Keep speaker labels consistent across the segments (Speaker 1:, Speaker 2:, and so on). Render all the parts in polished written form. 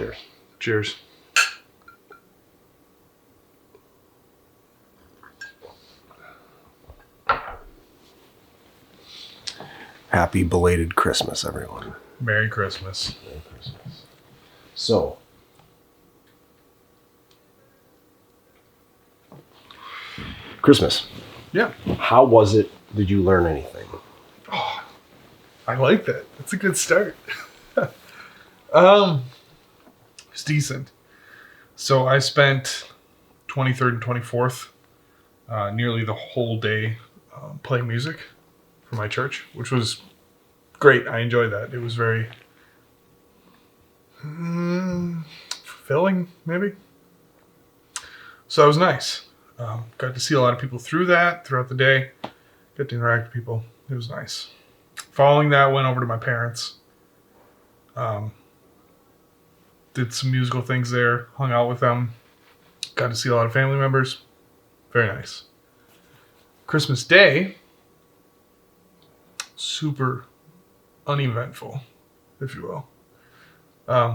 Speaker 1: Cheers.
Speaker 2: Cheers.
Speaker 1: Happy belated Christmas, everyone.
Speaker 2: Merry Christmas.
Speaker 1: Merry Christmas. So, Christmas.
Speaker 2: Yeah.
Speaker 1: How was it? Did you learn anything?
Speaker 2: Oh, I like that. That's a good start. It's decent. So I spent 23rd and 24th, nearly the whole day playing music for my church, which was great. I enjoyed that. It was very fulfilling, maybe. So that was nice. Got to see a lot of people throughout the day. Got to interact with people. It was nice. Following that, went over to my parents. Did some musical things there. Hung out with them. Got to see a lot of family members. Very nice. Christmas Day, super uneventful, if you will.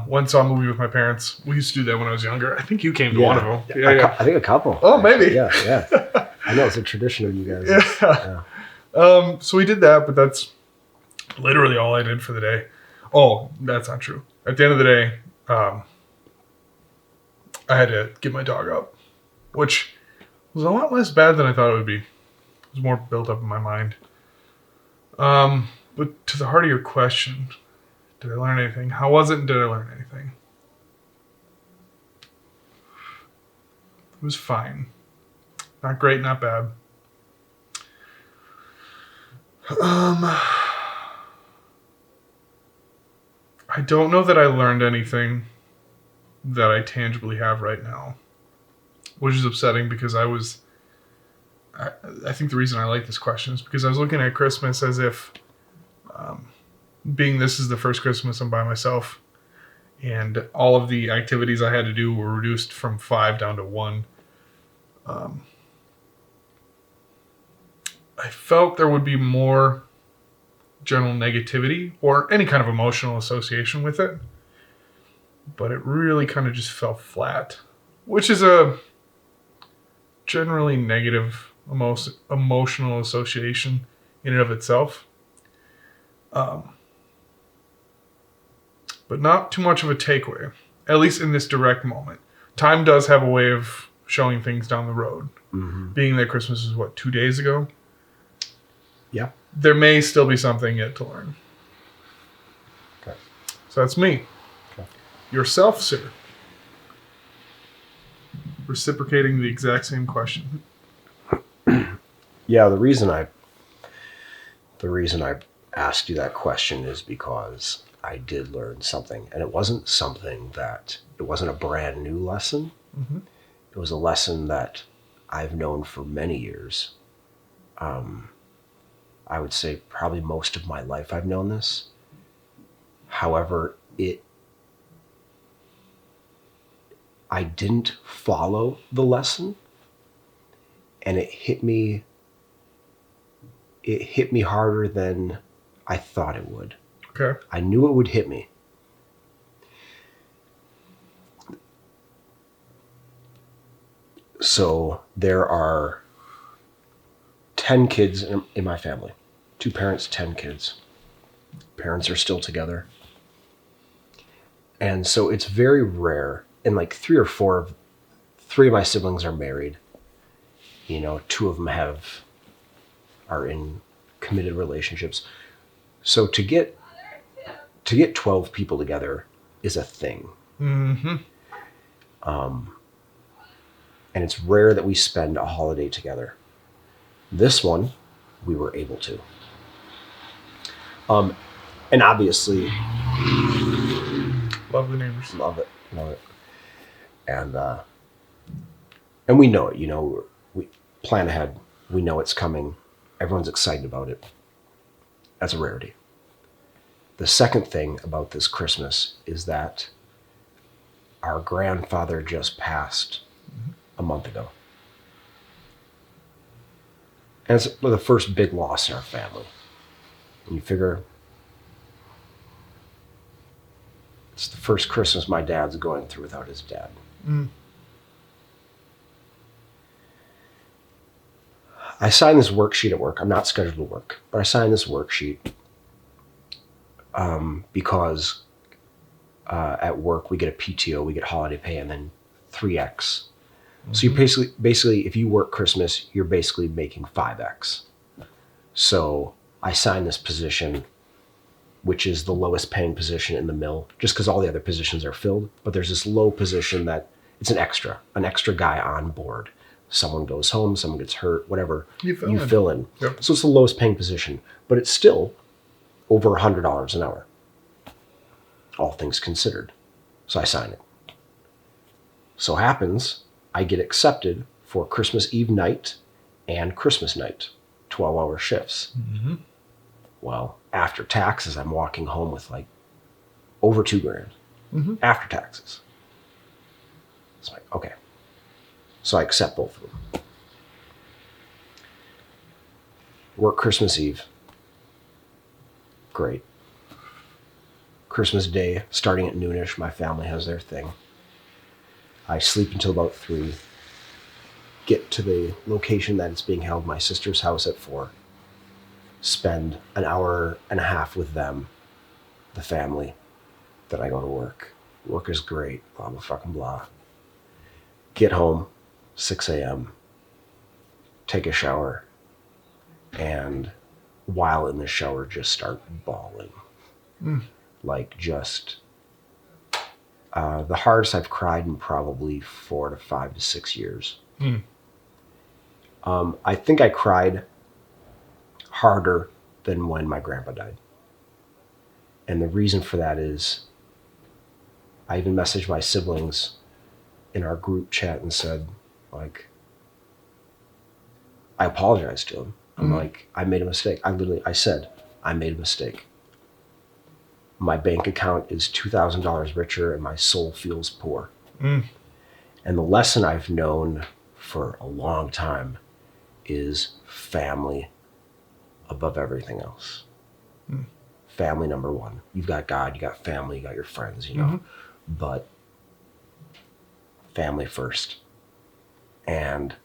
Speaker 2: Went and saw a movie with my parents. We used to do that when I was younger. I think you came to one of them.
Speaker 1: Yeah. I think a couple.
Speaker 2: Oh, maybe.
Speaker 1: Yeah. I know it's a tradition of you guys.
Speaker 2: Yeah. So we did that, but that's literally all I did for the day. Oh, that's not true. At the end of the day, I had to get my dog up, which was a lot less bad than I thought it would be. It was more built up in my mind. But to the heart of your question, did I learn anything? How was it, and did I learn anything? It was fine. Not great, not bad. I don't know that I learned anything that I tangibly have right now, which is upsetting because I think the reason I like this question is because I was looking at Christmas as if being this is the first Christmas I'm by myself, and all of the activities I had to do were reduced from 5 down to 1. I felt there would be more general negativity or any kind of emotional association with it, but it really kind of just fell flat, which is a generally negative emotional association in and of itself. But not too much of a takeaway, at least in this direct moment. Time does have a way of showing things down the road.
Speaker 1: Mm-hmm.
Speaker 2: Being that Christmas is, 2 days ago?
Speaker 1: Yeah.
Speaker 2: There may still be something yet to learn.
Speaker 1: Okay.
Speaker 2: So that's me.
Speaker 1: Okay.
Speaker 2: Yourself, sir. Reciprocating the exact same question.
Speaker 1: Yeah, the reason I asked you that question is because I did learn something, and it wasn't a brand new lesson.
Speaker 2: Mm-hmm.
Speaker 1: It was a lesson that I've known for many years. I would say probably most of my life I've known this. However, I didn't follow the lesson, and it hit me harder than I thought it would.
Speaker 2: Okay.
Speaker 1: I knew it would hit me. So there are 10 kids in my family. 2 parents, 10 kids. Parents are still together. And so it's very rare, and like 3 of my siblings are married. 2 of them are in committed relationships. So to get 12 people together is a thing.
Speaker 2: Mm-hmm.
Speaker 1: And it's rare that we spend a holiday together. This one, we were able to. And obviously,
Speaker 2: Love the neighbors.
Speaker 1: love it. And we know it, we plan ahead. We know it's coming. Everyone's excited about it. That's a rarity. The second thing about this Christmas is that our grandfather just passed a month ago. And it's the first big loss in our family. And you figure it's the first Christmas my dad's going through without his dad.
Speaker 2: Mm.
Speaker 1: I signed this worksheet at work. I'm not scheduled to work, but I signed this worksheet because at work we get a PTO, we get holiday pay, and then 3x. Mm-hmm. So you basically, if you work Christmas, you're basically making 5x. So I signed this position, which is the lowest paying position in the mill, just because all the other positions are filled. But there's this low position that it's an extra guy on board. Someone goes home, someone gets hurt, whatever. You fill in.
Speaker 2: Yep.
Speaker 1: So it's the lowest paying position, but it's still over $100 an hour, all things considered. So I sign it. So happens, I get accepted for Christmas Eve night and Christmas night, 12-hour shifts. Mm-hmm. Well, after taxes, I'm walking home with like over $2,000 after taxes. It's like, okay. So I accept both of them. Work Christmas Eve. Great. Christmas Day, starting at noonish, my family has their thing. I sleep until about 3. Get to the location that it's being held, my sister's house, at 4. Spend an hour and a half with them, the family. Then I go to work. Work is great, blah, blah, fucking blah. Get home, 6 a.m., take a shower, and while in the shower, just start bawling. Like just, the hardest I've cried in probably 4 to 5 to 6 years. I think I cried harder than when my grandpa died. And the reason for that is I even messaged my siblings in our group chat and said, like, I apologized to him. I'm like, I made a mistake. I said, I made a mistake. My bank account is $2,000 richer and my soul feels poor. And the lesson I've known for a long time is family above everything else. Family number one. You've got God, you got family, you got your friends, you know, but family first. And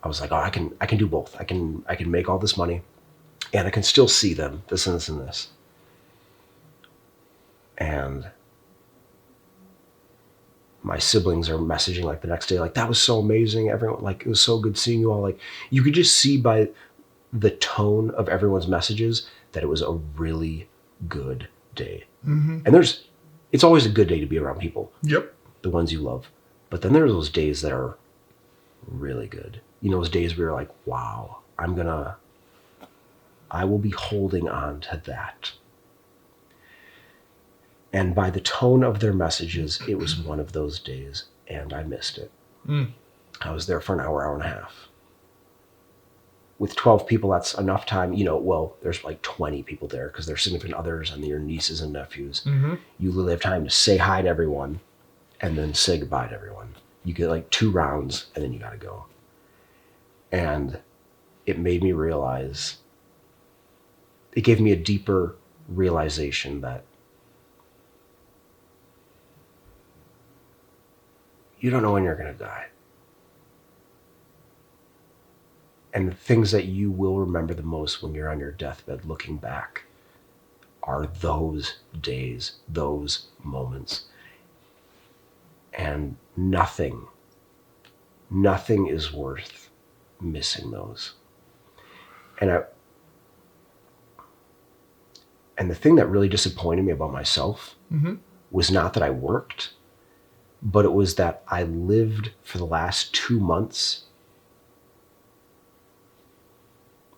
Speaker 1: I was like, oh, I can do both. I can make all this money and I can still see them, this and this and this. And my siblings are messaging like the next day, like, that was so amazing. Everyone, like, it was so good seeing you all. Like, you could just see by the tone of everyone's messages that it was a really good day. And it's always a good day to be around people. Yep. The ones you love. But then there are those days that are really good. You know, those days where you're like, wow, I will be holding on to that. And by the tone of their messages, it was one of those days, and I missed it. I was there for an hour, hour and a half. With 12 people, that's enough time. You know, well, there's like 20 people there because they're significant others and your nieces and nephews. You literally have time to say hi to everyone and then say goodbye to everyone. You get like 2 rounds, and then you got to go. And it made me realize, it gave me a deeper realization that you don't know when you're going to die. And the things that you will remember the most when you're on your deathbed looking back are those days, those moments. And nothing is worth missing those. And the thing that really disappointed me about myself was not that I worked, but it was that I lived for the last 2 months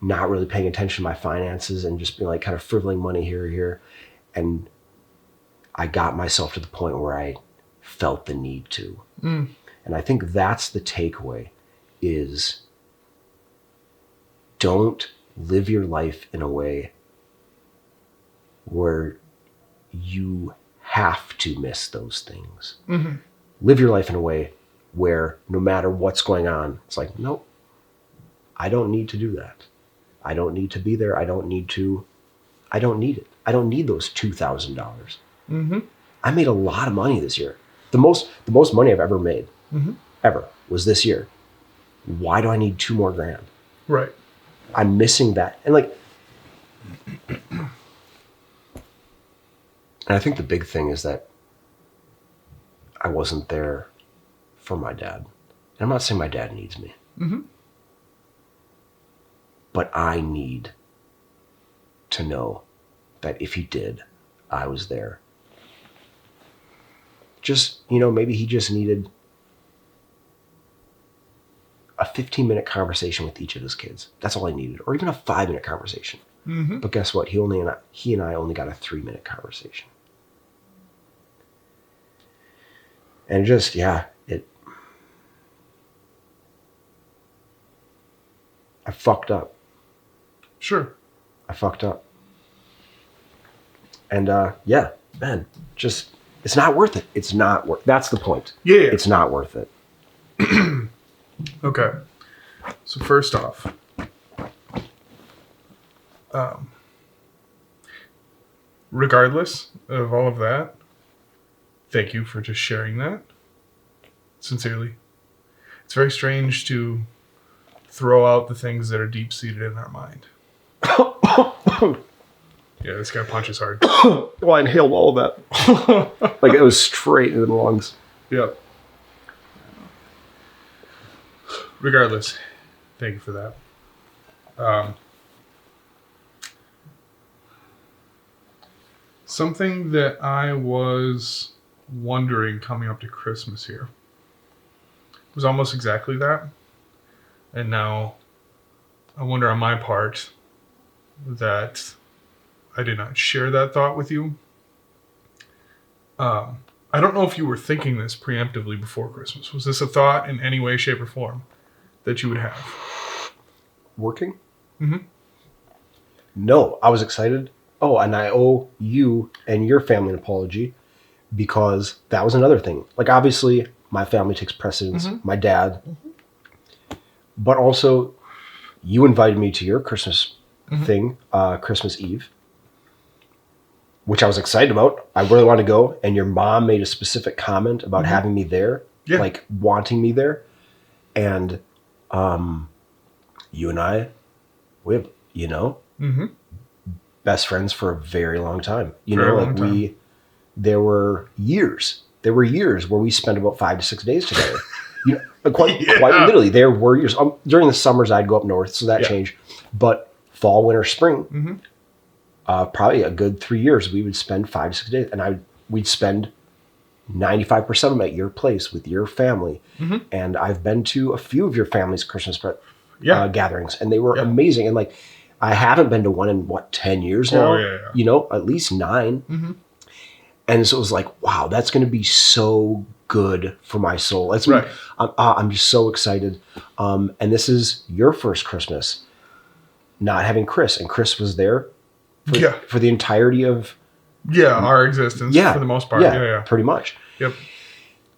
Speaker 1: not really paying attention to my finances and just being like kind of frivoling money here or here. And I got myself to the point where I felt the need to. And I think that's the takeaway is don't live your life in a way where you have to miss those things. Live your life in a way where no matter what's going on, it's like, nope, I don't need to do that. I don't need to be there. I don't need it. I don't need those $2,000. I made a lot of money this year. The most money I've ever made, ever, was this year. Why do I need 2 more grand?
Speaker 2: Right.
Speaker 1: I'm missing that. And like, and I think the big thing is that I wasn't there for my dad. And I'm not saying my dad needs me. But I need to know that if he did, I was there. Just, maybe he just needed a 15-minute conversation with each of his kids. That's all I needed. Or even a 5-minute conversation. But guess what? He and I only got a 3-minute conversation. And just, I fucked up.
Speaker 2: Sure.
Speaker 1: I fucked up. And man, just, it's not worth it. It's not worth, that's the point.
Speaker 2: Yeah.
Speaker 1: It's not worth it.
Speaker 2: Okay. So first off, regardless of all of that, thank you for just sharing that. Sincerely. It's very strange to throw out the things that are deep-seated in our mind. Yeah, this guy punches hard.
Speaker 1: Well, I inhaled all of that. Like, it was straight into the lungs.
Speaker 2: Yep. Regardless, thank you for that. Something that I was wondering coming up to Christmas here was almost exactly that. And now I wonder on my part that I did not share that thought with you. I don't know if you were thinking this preemptively before Christmas. Was this a thought in any way, shape, or form that you would have?
Speaker 1: Working? No, I was excited. Oh, and I owe you and your family an apology because that was another thing. Like, obviously, my family takes precedence. My dad. But also, you invited me to your Christmas thing, Christmas Eve, which I was excited about. I really wanted to go. And your mom made a specific comment about having me there, like wanting me there. And you and I, we have, best friends for a very long time. There were years where we spent about 5 to 6 days together. Quite literally, there were years. During the summers, I'd go up north, so that changed. But fall, winter, spring, probably a good 3 years, we would spend 5 to 6 days, and we'd spend 95% of them at your place with your family. And I've been to a few of your family's Christmas gatherings, and they were amazing. And like, I haven't been to one in 10 years now. At least 9. And so it was like, wow, that's going to be so good for my soul. That's right. I'm just so excited. And this is your first Christmas not having Chris, and Chris was there for the entirety of
Speaker 2: our existence for the most part.
Speaker 1: Pretty much.
Speaker 2: Yep.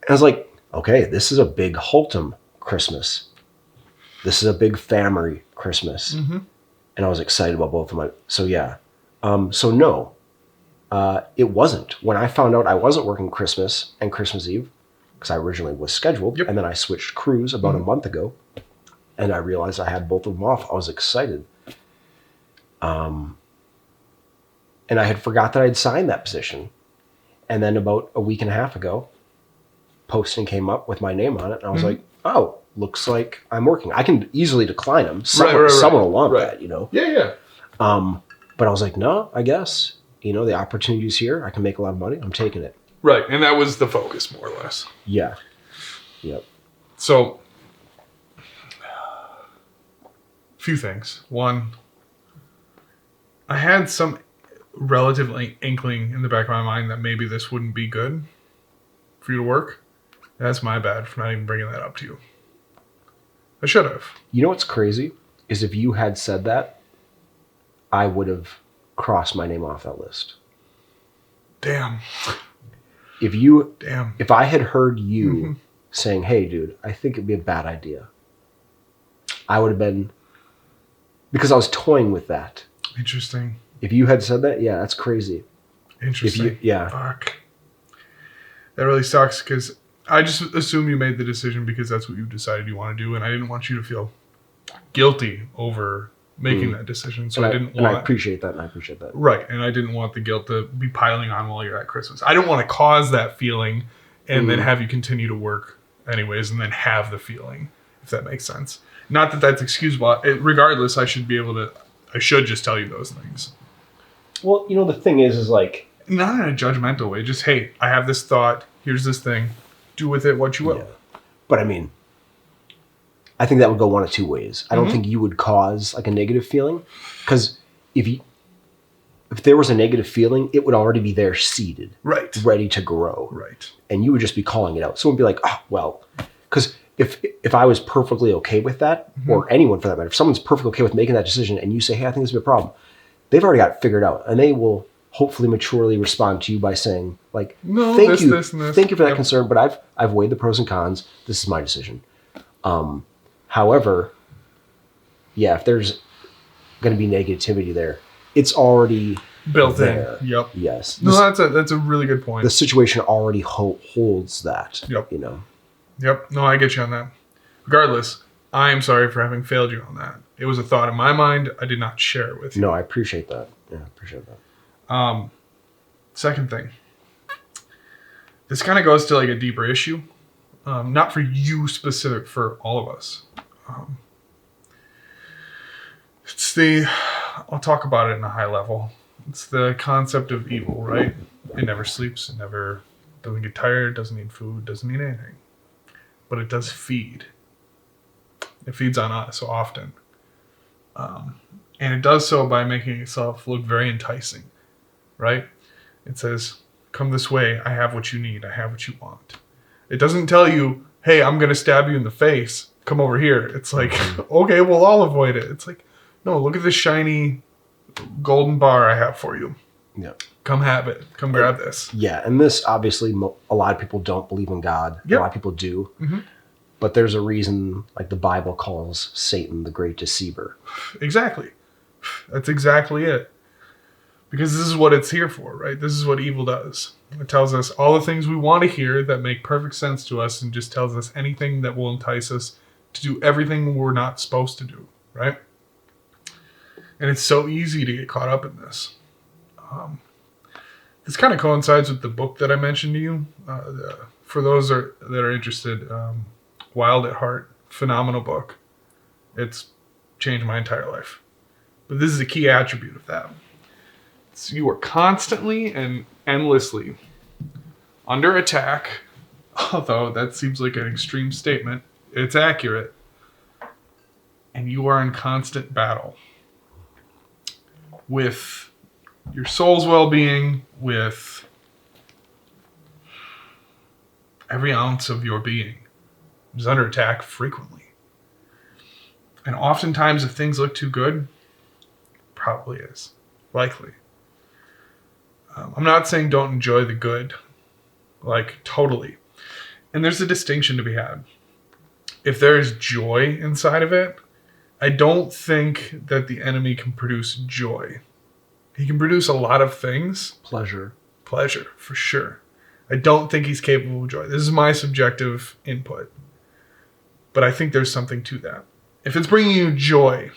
Speaker 1: And I was like, okay, this is a big Haltom Christmas. This is a big family Christmas. And I was excited about both of them. So no, it wasn't. When I found out I wasn't working Christmas and Christmas Eve, because I originally was scheduled, and then I switched crews about a month ago, and I realized I had both of them off, I was excited. And I had forgot that I'd signed that position. And then about a week and a half ago, posting came up with my name on it, and I was like, oh, looks like I'm working. I can easily decline them. Someone will want that,
Speaker 2: Yeah.
Speaker 1: But I was like, no, I guess, the opportunity's here. I can make a lot of money. I'm taking it.
Speaker 2: Right. And that was the focus, more or less.
Speaker 1: Yeah. Yep.
Speaker 2: So, few things. One, I had some relatively inkling in the back of my mind that maybe this wouldn't be good for you to work. That's my bad for not even bringing that up to you. I should have.
Speaker 1: You know what's crazy is if you had said that, I would have crossed my name off that list.
Speaker 2: Damn.
Speaker 1: If I had heard you saying, hey, dude, I think it'd be a bad idea, I would have been, because I was toying with that.
Speaker 2: Interesting.
Speaker 1: If you had said that, that's crazy.
Speaker 2: Interesting.
Speaker 1: Yeah.
Speaker 2: Fuck. That really sucks because I just assume you made the decision because that's what you decided you want to do, and I didn't want you to feel guilty over making that decision. So I didn't want.
Speaker 1: And I appreciate that.
Speaker 2: Right, and I didn't want the guilt to be piling on while you're at Christmas. I didn't want to cause that feeling and then have you continue to work anyways, and then have the feeling, if that makes sense. Not that that's excusable. Regardless, I should just tell you those things.
Speaker 1: Well, the thing is like,
Speaker 2: not in a judgmental way. Just, hey, I have this thought. Here's this thing. Do with it what you will.
Speaker 1: Yeah. But I mean, I think that would go one of two ways. I don't think you would cause like a negative feeling, because if there was a negative feeling, it would already be there seeded,
Speaker 2: right,
Speaker 1: ready to grow,
Speaker 2: right, and
Speaker 1: you would just be calling it out. Someone would be like, oh, well, because if I was perfectly okay with that, or anyone for that matter, if someone's perfectly okay with making that decision, and you say, hey, I think this is a problem, they've already got it figured out, and they will hopefully maturely respond to you by saying, like,
Speaker 2: no,
Speaker 1: thank you for that
Speaker 2: Yep.
Speaker 1: concern, but I've weighed the pros and cons. This is my decision. However, yeah, if there's going to be negativity there, it's already
Speaker 2: built
Speaker 1: there.
Speaker 2: in. Yep.
Speaker 1: Yes.
Speaker 2: No, that's a really good point.
Speaker 1: The situation already holds that.
Speaker 2: Yep.
Speaker 1: Yep.
Speaker 2: No, I get you on that. Regardless, I am sorry for having failed you on that. It was a thought in my mind. I did not share it with you.
Speaker 1: No, I appreciate that. Yeah, I appreciate that.
Speaker 2: Second thing. This kind of goes to like a deeper issue. Not for you specific, for all of us. I'll talk about it in a high level. It's the concept of evil, right? It never sleeps. It never doesn't get tired. Doesn't need food. Doesn't need anything. But it does feed. It feeds on us often. And it does so by making itself look very enticing, right? It says, come this way. I have what you need. I have what you want. It doesn't tell you, hey, I'm going to stab you in the face. Come over here. It's like, okay, we'll all avoid it. It's like, no, look at this shiny golden bar I have for you.
Speaker 1: Yeah.
Speaker 2: Come have it. Come grab this.
Speaker 1: Yeah, and this, obviously, a lot of people don't believe in God.
Speaker 2: Yep.
Speaker 1: A lot of people do. Mm-hmm. But there's a reason, like the Bible calls Satan the great deceiver.
Speaker 2: Exactly. That's exactly it. Because this is what it's here for, right? This is what evil does. It tells us all the things we want to hear that make perfect sense to us, and just tells us anything that will entice us to do everything we're not supposed to do, right? And it's so easy to get caught up in this. This kind of coincides with the book that I mentioned to you. For those that are interested, Wild at Heart, phenomenal book. It's changed my entire life. But this is a key attribute of that. So you are constantly and endlessly under attack, although that seems like an extreme statement. It's accurate. And you are in constant battle with your soul's well-being, with every ounce of your being is under attack frequently. And oftentimes, if things look too good, probably is. Likely. I'm not saying don't enjoy the good. Like, totally. And there's a distinction to be had. If there's joy inside of it, I don't think that the enemy can produce joy. He can produce a lot of things.
Speaker 1: Pleasure,
Speaker 2: for sure. I don't think he's capable of joy. This is my subjective input. But I think there's something to that. If it's bringing you joy,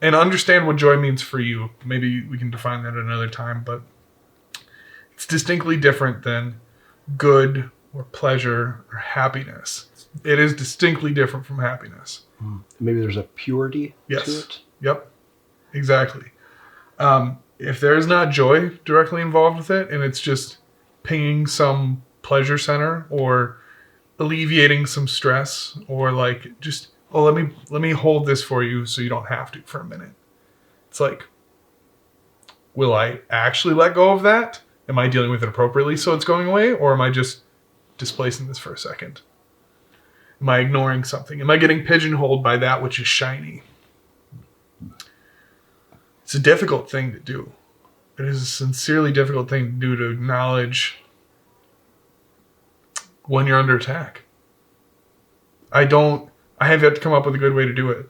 Speaker 2: and understand what joy means for you, maybe we can define that at another time, but it's distinctly different than good or pleasure or happiness. It is distinctly different from happiness.
Speaker 1: Maybe there's a purity to it?
Speaker 2: Yep. Exactly. If there's not joy directly involved with it, and it's just pinging some pleasure center or alleviating some stress, or like just, oh, let me hold this for you so you don't have to for a minute. It's like, will I actually let go of that? Am I dealing with it appropriately so it's going away? Or am I just displacing this for a second? Am I ignoring something? Am I getting pigeonholed by that which is shiny? It's a difficult thing to do. It is a sincerely difficult thing to do, to acknowledge when you're under attack. I have yet to come up with a good way to do it.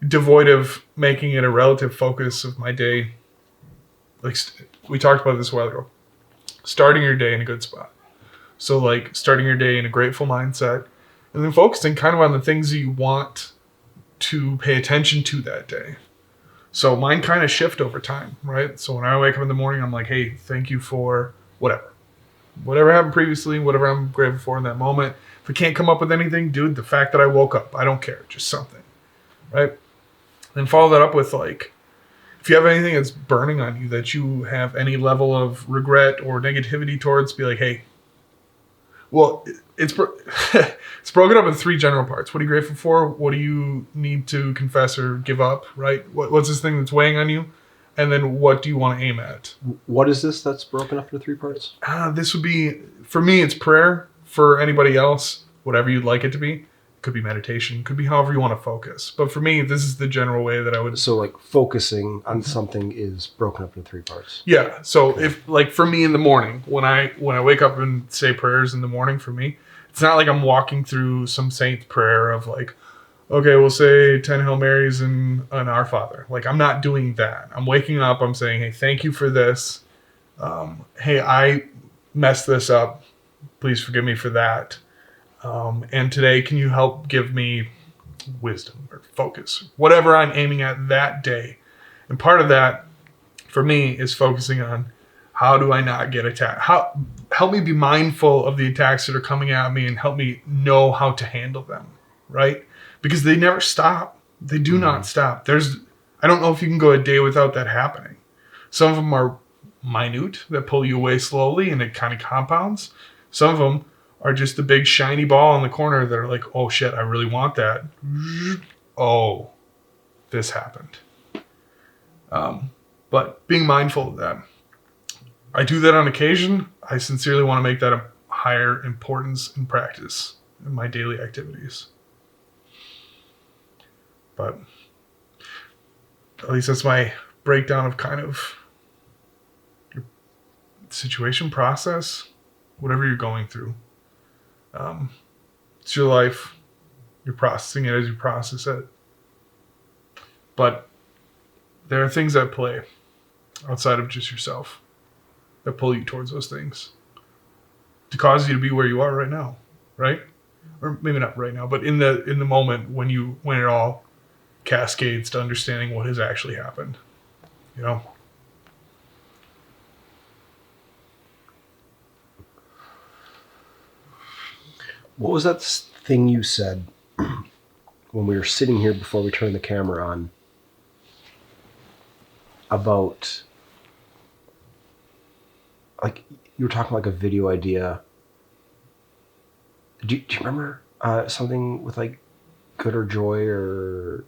Speaker 2: Devoid of making it a relative focus of my day. Like we talked about this a while ago. Starting your day in a good spot. So like starting your day in a grateful mindset and then focusing kind of on the things that you want to pay attention to that day. So mine kind of shift over time, right? So when I wake up in the morning, I'm like, hey, thank you for whatever happened previously, whatever I'm grateful for in that moment. If I can't come up with anything, dude, the fact that I woke up, I don't care, just something, right? Then follow that up with like, if you have anything that's burning on you, that you have any level of regret or negativity towards, be like, hey, well, it's it's broken up in 3 general parts. What are you grateful for? What do you need to confess or give up, right? What's this thing that's weighing on you? And then what do you want to aim at?
Speaker 1: What is this that's broken up into 3 parts?
Speaker 2: This would be, for me, it's prayer. For anybody else, whatever you'd like it to be. Could be meditation. Could be however you want to focus. But for me, this is the general way that I would...
Speaker 1: So like focusing on something is broken up into 3 parts.
Speaker 2: Yeah. So if like for me in the morning, when I wake up and say prayers in the morning, for me, it's not like I'm walking through some saint's prayer of like, okay, we'll say 10 Hail Marys and an Our Father. Like, I'm not doing that. I'm waking up. I'm saying, hey, thank you for this. Hey, I messed this up. Please forgive me for that. And today, can you help give me wisdom or focus? Whatever I'm aiming at that day. And part of that, for me, is focusing on how do I not get attacked? Help me be mindful of the attacks that are coming at me and help me know how to handle them, right? Because they never stop. They do not stop. I don't know if you can go a day without that happening. Some of them are minute that pull you away slowly and it kind of compounds. Some of them are just a big shiny ball in the corner that are like, oh shit, I really want that. Oh, this happened. But being mindful of that. I do that on occasion. I sincerely want to make that a higher importance in practice in my daily activities. But at least that's my breakdown of kind of your situation, process, whatever you're going through. It's your life. You're processing it as you process it. But there are things at play outside of just yourself that pull you towards those things to cause you to be where you are right now, right? Or maybe not right now, but in the moment when it all cascades to understanding what has actually happened, you know?
Speaker 1: What was that thing you said when we were sitting here before we turned the camera on about, like, you were talking like a video idea. Do you remember something with like good or joy or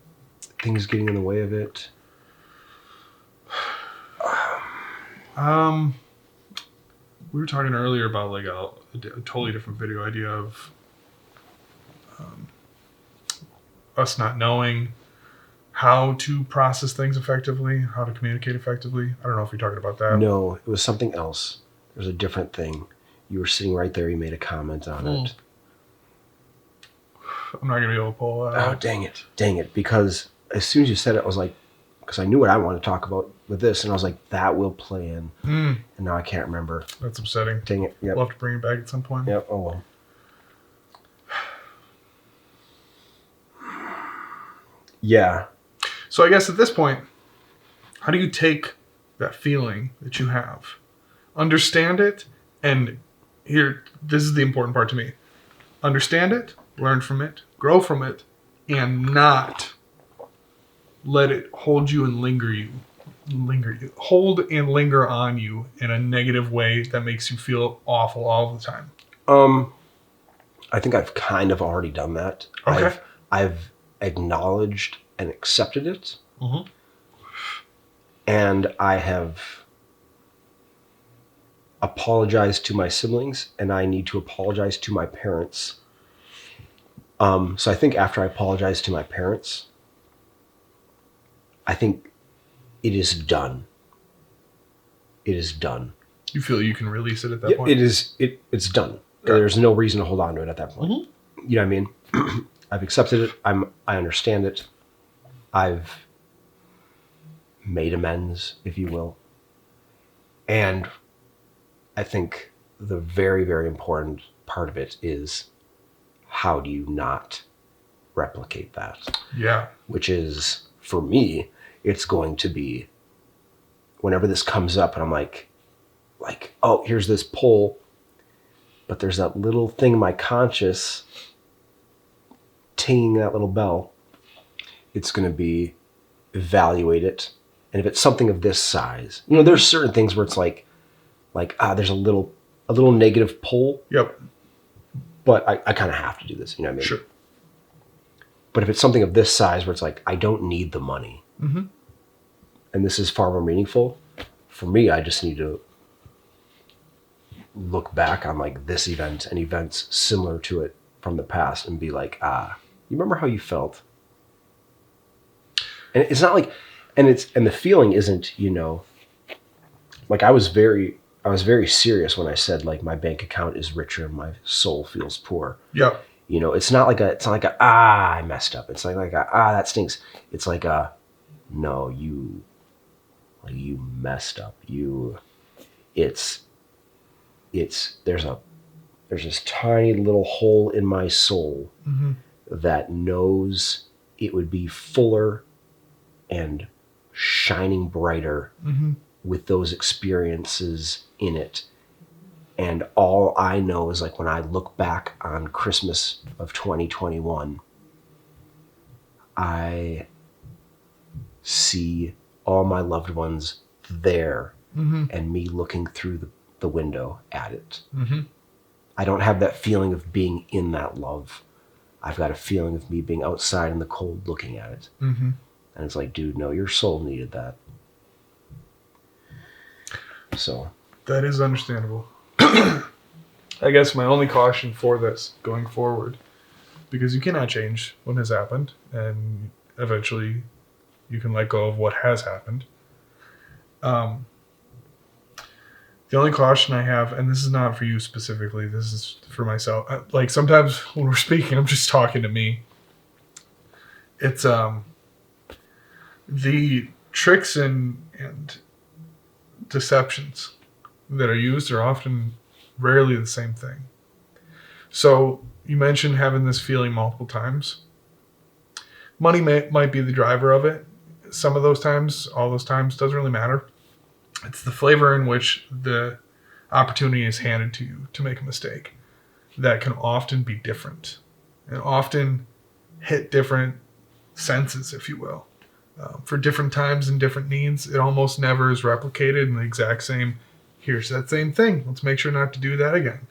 Speaker 1: things getting in the way of it?
Speaker 2: We were talking earlier about like a totally different video idea of us not knowing how to process things effectively, how to communicate effectively. I don't know if you're talking about that.
Speaker 1: No, it was something else. It was a different thing. You were sitting right there. You made a comment on it.
Speaker 2: I'm not going to be able to pull that out.
Speaker 1: Oh, dang it. Because as soon as you said it, I was like, because I knew what I wanted to talk about with this, and I was like, that will play in. And now I can't remember.
Speaker 2: That's upsetting.
Speaker 1: Dang it. Yep.
Speaker 2: We'll have to bring it back at some point.
Speaker 1: Yep. Oh, well. Yeah.
Speaker 2: So I guess at this point, how do you take that feeling that you have, understand it, and here, this is the important part to me. Understand it, learn from it, grow from it, and not let it hold you and hold and linger on you in a negative way that makes you feel awful all the time.
Speaker 1: I think I've kind of already done that.
Speaker 2: Okay.
Speaker 1: I've acknowledged and accepted it.
Speaker 2: Mm-hmm.
Speaker 1: And I have apologized to my siblings, and I need to apologize to my parents. So I think after I apologize to my parents, I think it is done. It is done.
Speaker 2: You feel you can release it at that point?
Speaker 1: It is. It's done.
Speaker 2: Okay.
Speaker 1: There's no reason to hold on to it at that point.
Speaker 2: Mm-hmm.
Speaker 1: You know what I mean? I've accepted it. I understand it. I've made amends, if you will. And I think the very, very important part of it is how do you not replicate that?
Speaker 2: Yeah.
Speaker 1: Which is, for me, it's going to be whenever this comes up and I'm like, oh, here's this pull, but there's that little thing in my conscious tinging that little bell. It's going to be evaluate it. And if it's something of this size, there's certain things where it's like there's a little negative pull.
Speaker 2: Yep.
Speaker 1: But I kind of have to do this, you know what I mean?
Speaker 2: Sure.
Speaker 1: But if it's something of this size where it's like, I don't need the money,
Speaker 2: mm-hmm.
Speaker 1: and this is far more meaningful, for me, I just need to look back on like this event and events similar to it from the past and be like, you remember how you felt? And it's not like, and the feeling isn't, like I was very serious when I said like my bank account is richer and my soul feels poor.
Speaker 2: Yeah.
Speaker 1: It's not like I messed up. It's like that stinks. It's like no, you messed up. There's this tiny little hole in my soul
Speaker 2: mm-hmm.
Speaker 1: that knows it would be fuller and shining brighter
Speaker 2: mm-hmm.
Speaker 1: with those experiences in it. And all I know is like when I look back on Christmas of 2021, I see all my loved ones there
Speaker 2: mm-hmm.
Speaker 1: and me looking through the window at it.
Speaker 2: Mm-hmm.
Speaker 1: I don't have that feeling of being in that love. I've got a feeling of me being outside in the cold looking at it.
Speaker 2: Mm-hmm.
Speaker 1: And it's like, dude, no, your soul needed that. So.
Speaker 2: That is understandable. I guess my only caution for this going forward, because you cannot change what has happened, and eventually you can let go of what has happened. The only caution I have, and this is not for you specifically, this is for myself. Like sometimes when we're speaking, I'm just talking to me. It's the tricks and deceptions that are used are often rarely the same thing. So you mentioned having this feeling multiple times. Money might be the driver of it. Some of those times, all those times, doesn't really matter. It's the flavor in which the opportunity is handed to you to make a mistake that can often be different and often hit different senses, if you will. For different times and different needs, it almost never is replicated in the exact same, here's that same thing. Let's make sure not to do that again.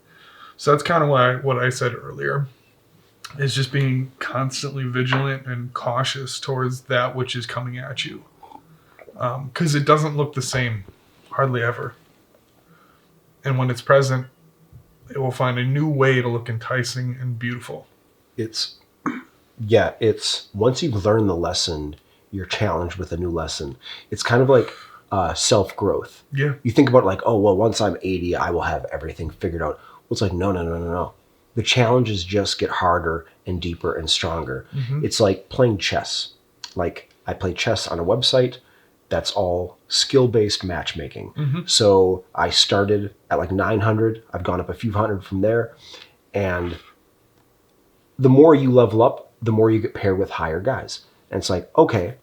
Speaker 2: So that's kind of what I said earlier, is just being constantly vigilant and cautious towards that which is coming at you. Because it doesn't look the same, hardly ever. And when it's present, it will find a new way to look enticing and beautiful.
Speaker 1: It's once you've learned the lesson, you're challenged with a new lesson. It's kind of like self-growth.
Speaker 2: Yeah.
Speaker 1: You think about like, oh, well, once I'm 80, I will have everything figured out. Well, it's like, no. The challenges just get harder and deeper and stronger.
Speaker 2: Mm-hmm.
Speaker 1: It's like playing chess. Like I play chess on a website that's all skill-based matchmaking.
Speaker 2: Mm-hmm.
Speaker 1: So I started at like 900. I've gone up a few hundred from there. And the more you level up, the more you get paired with higher guys. And it's like, okay,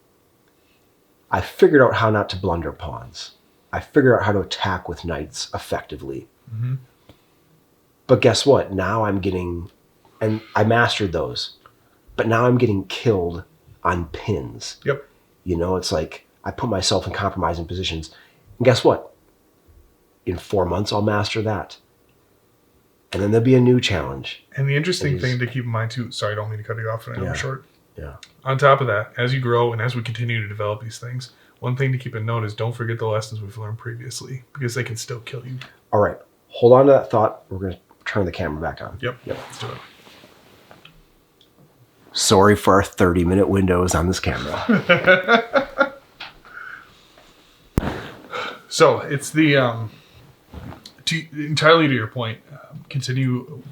Speaker 1: I figured out how not to blunder pawns. I figured out how to attack with knights effectively.
Speaker 2: Mm-hmm.
Speaker 1: But guess what? Now and I mastered those, but now I'm getting killed on pins.
Speaker 2: Yep.
Speaker 1: It's like I put myself in compromising positions. And guess what? In 4 months, I'll master that. And then there'll be a new challenge.
Speaker 2: And the interesting thing to keep in mind too, sorry, I don't mean to cut you off, and I know we're short.
Speaker 1: Yeah.
Speaker 2: On top of that, as you grow and as we continue to develop these things, one thing to keep in note is don't forget the lessons we've learned previously, because they can still kill you.
Speaker 1: All right. Hold on to that thought. We're going to turn the camera back on.
Speaker 2: Yep. Let's do it.
Speaker 1: Sorry for our 30-minute windows on this camera.
Speaker 2: So it's the entirely to your point, continue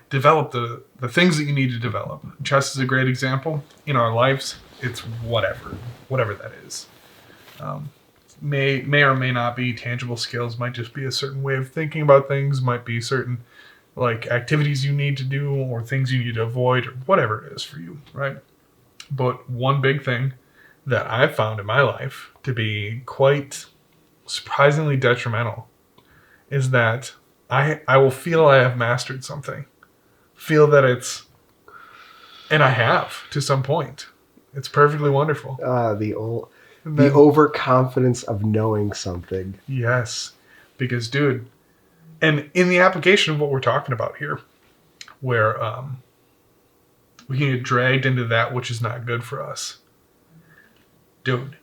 Speaker 2: develop the things that you need to develop. Chess is a great example. In our lives, it's whatever that is. may or may not be tangible skills, might just be a certain way of thinking about things, might be certain like activities you need to do or things you need to avoid or whatever it is for you, right? But one big thing that I've found in my life to be quite surprisingly detrimental is that I will feel I have mastered something. Feel that it's, and I have to some point. It's perfectly wonderful.
Speaker 1: The overconfidence of knowing something.
Speaker 2: Yes. Because, dude, and in the application of what we're talking about here, where we can get dragged into that which is not good for us. Dude,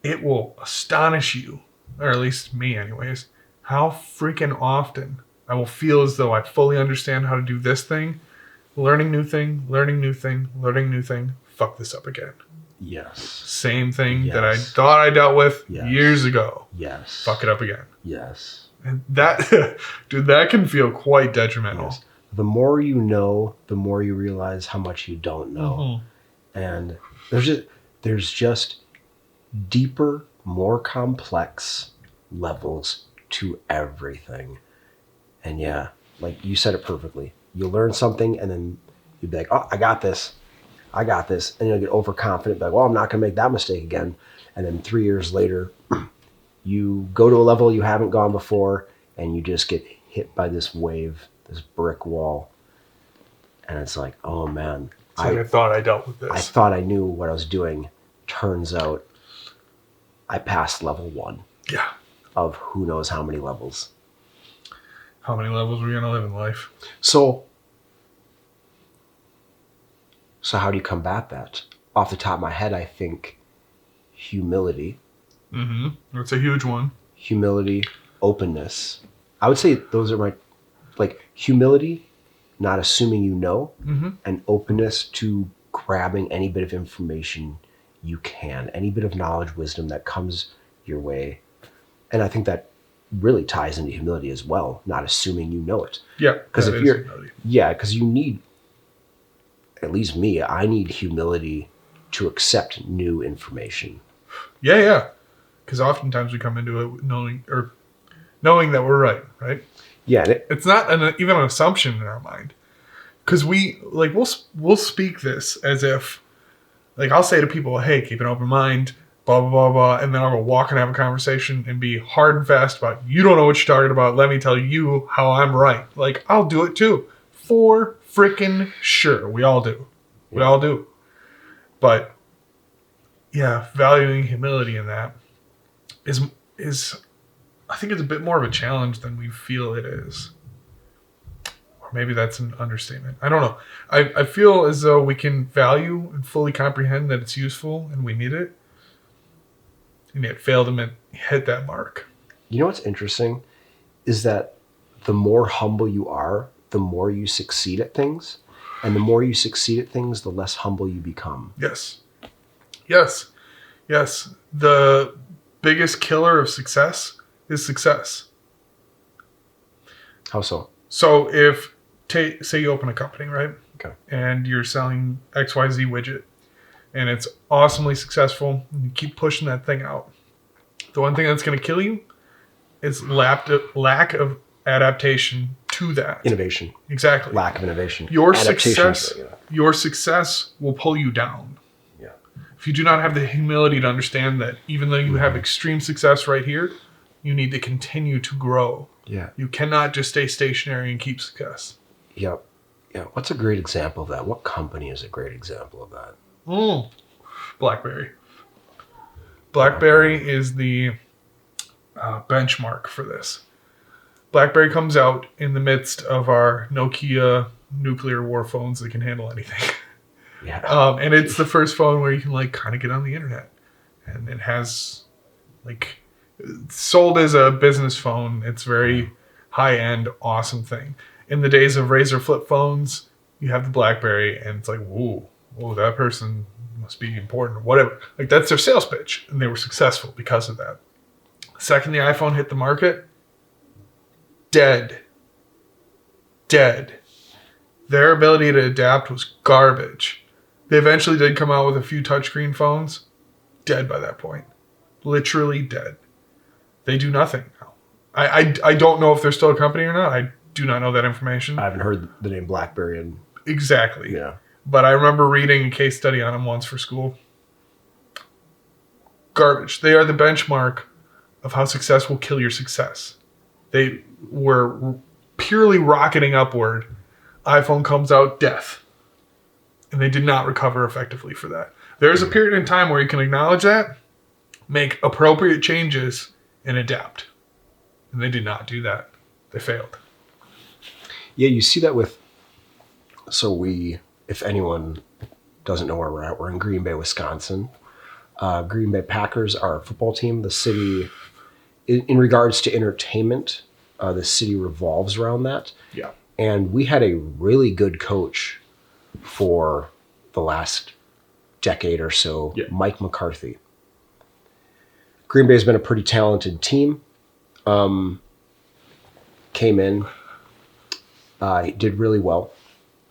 Speaker 2: it will astonish you, or at least me anyways, how freaking often I will feel as though I fully understand how to do this thing, learning new thing, fuck this up again.
Speaker 1: Yes.
Speaker 2: Same thing that I thought I dealt with years ago.
Speaker 1: Yes.
Speaker 2: Fuck it up again.
Speaker 1: Yes.
Speaker 2: And that, dude, that can feel quite detrimental.
Speaker 1: Yes. The more you know, the more you realize how much you don't know. Mm-hmm. And there's just deeper, more complex levels to everything. And yeah, like you said it perfectly. You learn something and then you'd be like, oh, I got this. And you'll get overconfident, like, well, I'm not going to make that mistake again. And then 3 years later, you go to a level you haven't gone before and you just get hit by this wave, this brick wall. And it's like, oh man.
Speaker 2: I thought I dealt with this.
Speaker 1: I thought I knew what I was doing. Turns out I passed level 1.
Speaker 2: Yeah.
Speaker 1: Of who knows how many levels.
Speaker 2: How many levels are we going to live in life?
Speaker 1: So how do you combat that? Off the top of my head, I think humility.
Speaker 2: Mm-hmm. That's a huge one.
Speaker 1: Humility, openness. I would say those are my, like, humility, not assuming you know, and openness to grabbing any bit of information you can, any bit of knowledge, wisdom that comes your way. And I think that really ties into humility as well, not assuming you know it.
Speaker 2: Yeah.
Speaker 1: Because because you need, at least me, I need humility to accept new information.
Speaker 2: Yeah. Because oftentimes we come into it knowing that we're right?
Speaker 1: Yeah.
Speaker 2: It's not even an assumption in our mind. Because we'll speak this as if, like, I'll say to people, hey, keep an open mind, blah, blah, blah, blah. And then I'll go walk and have a conversation and be hard and fast about, you don't know what you're talking about. Let me tell you how I'm right. Like, I'll do it too. For freaking sure. We all do. We all do. But yeah, valuing humility in that is I think it's a bit more of a challenge than we feel it is. Or maybe that's an understatement. I don't know. I feel as though we can value and fully comprehend that it's useful and we need it. And yet fail to hit that mark.
Speaker 1: You know what's interesting is that the more humble you are, the more you succeed at things. And the more you succeed at things, the less humble you become.
Speaker 2: Yes. The biggest killer of success is success.
Speaker 1: How so?
Speaker 2: So if, say you open a company, right?
Speaker 1: Okay.
Speaker 2: And you're selling XYZ widget. And it's awesomely successful. And you keep pushing that thing out. The one thing that's going to kill you is lack of adaptation to that.
Speaker 1: Innovation.
Speaker 2: Exactly.
Speaker 1: Lack of innovation.
Speaker 2: Your success will pull you down.
Speaker 1: Yeah.
Speaker 2: If you do not have the humility to understand that even though you have extreme success right here, you need to continue to grow.
Speaker 1: Yeah. You
Speaker 2: cannot just stay stationary and keep success.
Speaker 1: Yep. Yeah. What's a great example of that? What company is a great example of that?
Speaker 2: BlackBerry. BlackBerry is the benchmark for this. BlackBerry comes out in the midst of our Nokia nuclear war phones that can handle anything.
Speaker 1: Yeah.
Speaker 2: And it's the first phone where you can like kind of get on the internet. And it has like sold as a business phone. It's very high-end, awesome thing. In the days of Razr flip phones, you have the BlackBerry and it's like, whoa, that person must be important or whatever. Like that's their sales pitch. And they were successful because of that. The second the iPhone hit the market, dead. Their ability to adapt was garbage. They eventually did come out with a few touchscreen phones. Dead by that point. Literally dead. They do nothing now. I don't know if they're still a company or not. I do not know that information.
Speaker 1: I haven't heard the name BlackBerry in...
Speaker 2: Exactly.
Speaker 1: Yeah.
Speaker 2: But I remember reading a case study on them once for school. Garbage. They are the benchmark of how success will kill your success. They were purely rocketing upward. iPhone comes out, death. And they did not recover effectively for that. There's a period in time where you can acknowledge that, make appropriate changes, and adapt. And they did not do that. They failed.
Speaker 1: Yeah, you see that with... So we, if anyone doesn't know where we're at, we're in Green Bay, Wisconsin. Green Bay Packers are a football team. The city, in regards to entertainment, the city revolves around that.
Speaker 2: Yeah.
Speaker 1: And we had a really good coach for the last decade or so,
Speaker 2: Yeah.
Speaker 1: Mike McCarthy. Green Bay's been a pretty talented team. Came in, did really well.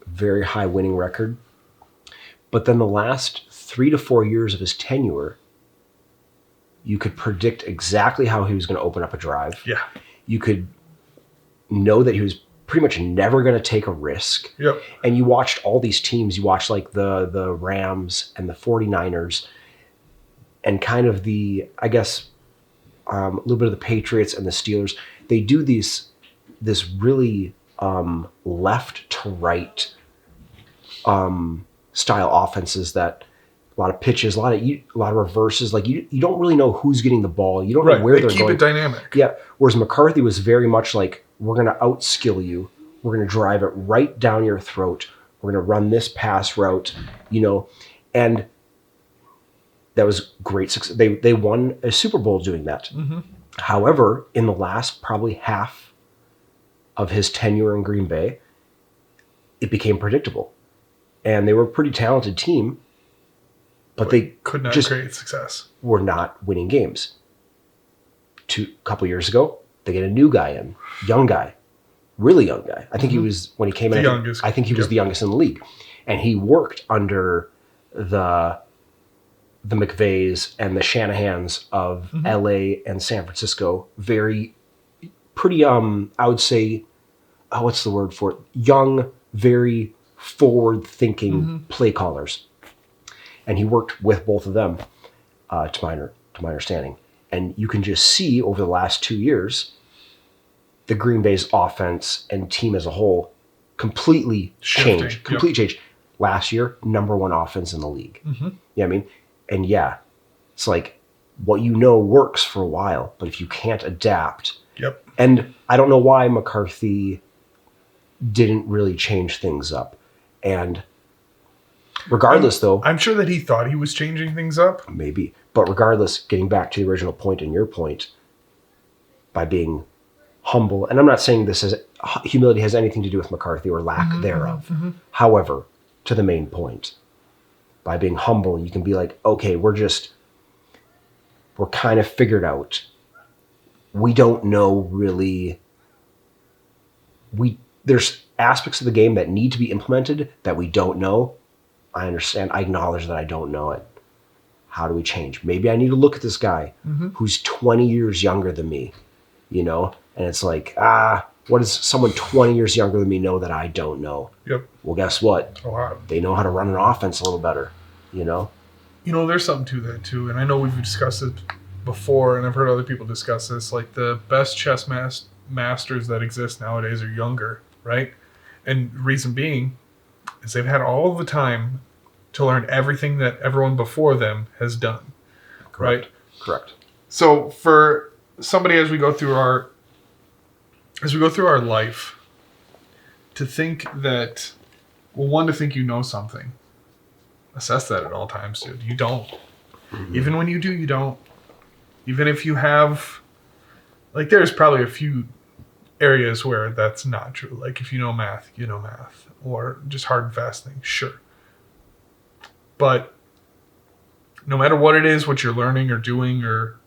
Speaker 1: Very high winning record. But then the last 3 to 4 years of his tenure, you could predict exactly how he was going to open up a drive.
Speaker 2: Yeah.
Speaker 1: You could know that he was pretty much never going to take a risk.
Speaker 2: Yep.
Speaker 1: And you watched all these teams. You watched like the Rams and the 49ers and kind of the, I guess, a little bit of the Patriots and the Steelers. They do this really left to right style offenses that a lot of pitches, a lot of reverses. Like you don't really know who's getting the ball. You don't know where they're
Speaker 2: keep
Speaker 1: going.
Speaker 2: it dynamic.
Speaker 1: Yeah. Whereas McCarthy was very much like, we're going to outskill you. We're going to drive it right down your throat. We're going to run this pass route, and that was great success. They won a Super Bowl doing that. Mm-hmm. However, in the last probably half of his tenure in Green Bay, it became predictable. And they were a pretty talented team, but they
Speaker 2: could not
Speaker 1: just
Speaker 2: create success.
Speaker 1: Were not winning games. A couple years ago, they get a new guy in, young guy, really young guy. I think he was, when he came in,
Speaker 2: youngest.
Speaker 1: I think he was the youngest in the league. And he worked under the McVays and the Shanahans of LA and San Francisco. Pretty, I would say, what's the word for it? Young, very forward-thinking play callers. And he worked with both of them, to my understanding. And you can just see over the last 2 years, the Green Bay's offense and team as a whole completely changed. Changed. Last year, number 1 offense in the league. Mm-hmm. You know what I mean? And yeah, it's like what works for a while, but if you can't adapt.
Speaker 2: Yep.
Speaker 1: And I don't know why McCarthy didn't really change things up. And regardless, though...
Speaker 2: I'm sure that he thought he was changing things up.
Speaker 1: Maybe. But regardless, getting back to the original point and your point, by being humble, and I'm not saying humility has anything to do with McCarthy or lack thereof. Mm-hmm. However, to the main point, by being humble, you can be like, okay, we're kind of figured out. We don't know really. There's aspects of the game that need to be implemented that we don't know. I understand. I acknowledge that I don't know it. How do we change? Maybe I need to look at this guy who's 20 years younger than me, and it's like, what does someone 20 years younger than me know that I don't know?
Speaker 2: Yep.
Speaker 1: Well, guess what? They know how to run an offense a little better,
Speaker 2: There's something to that too. And I know we've discussed it before, and I've heard other people discuss this. Like the best chess masters that exist nowadays are younger, right? And reason being is they've had all of the time to learn everything that everyone before them has done.
Speaker 1: Correct.
Speaker 2: Right?
Speaker 1: Correct.
Speaker 2: So for somebody as we go through our life, to think that, to think you know something, assess that at all times, dude. You don't. Mm-hmm. Even when you do, you don't. Even if you have, there's probably a few areas where that's not true. Like if you know math, or just hard and fast things, sure. But no matter what it is, what you're learning or doing or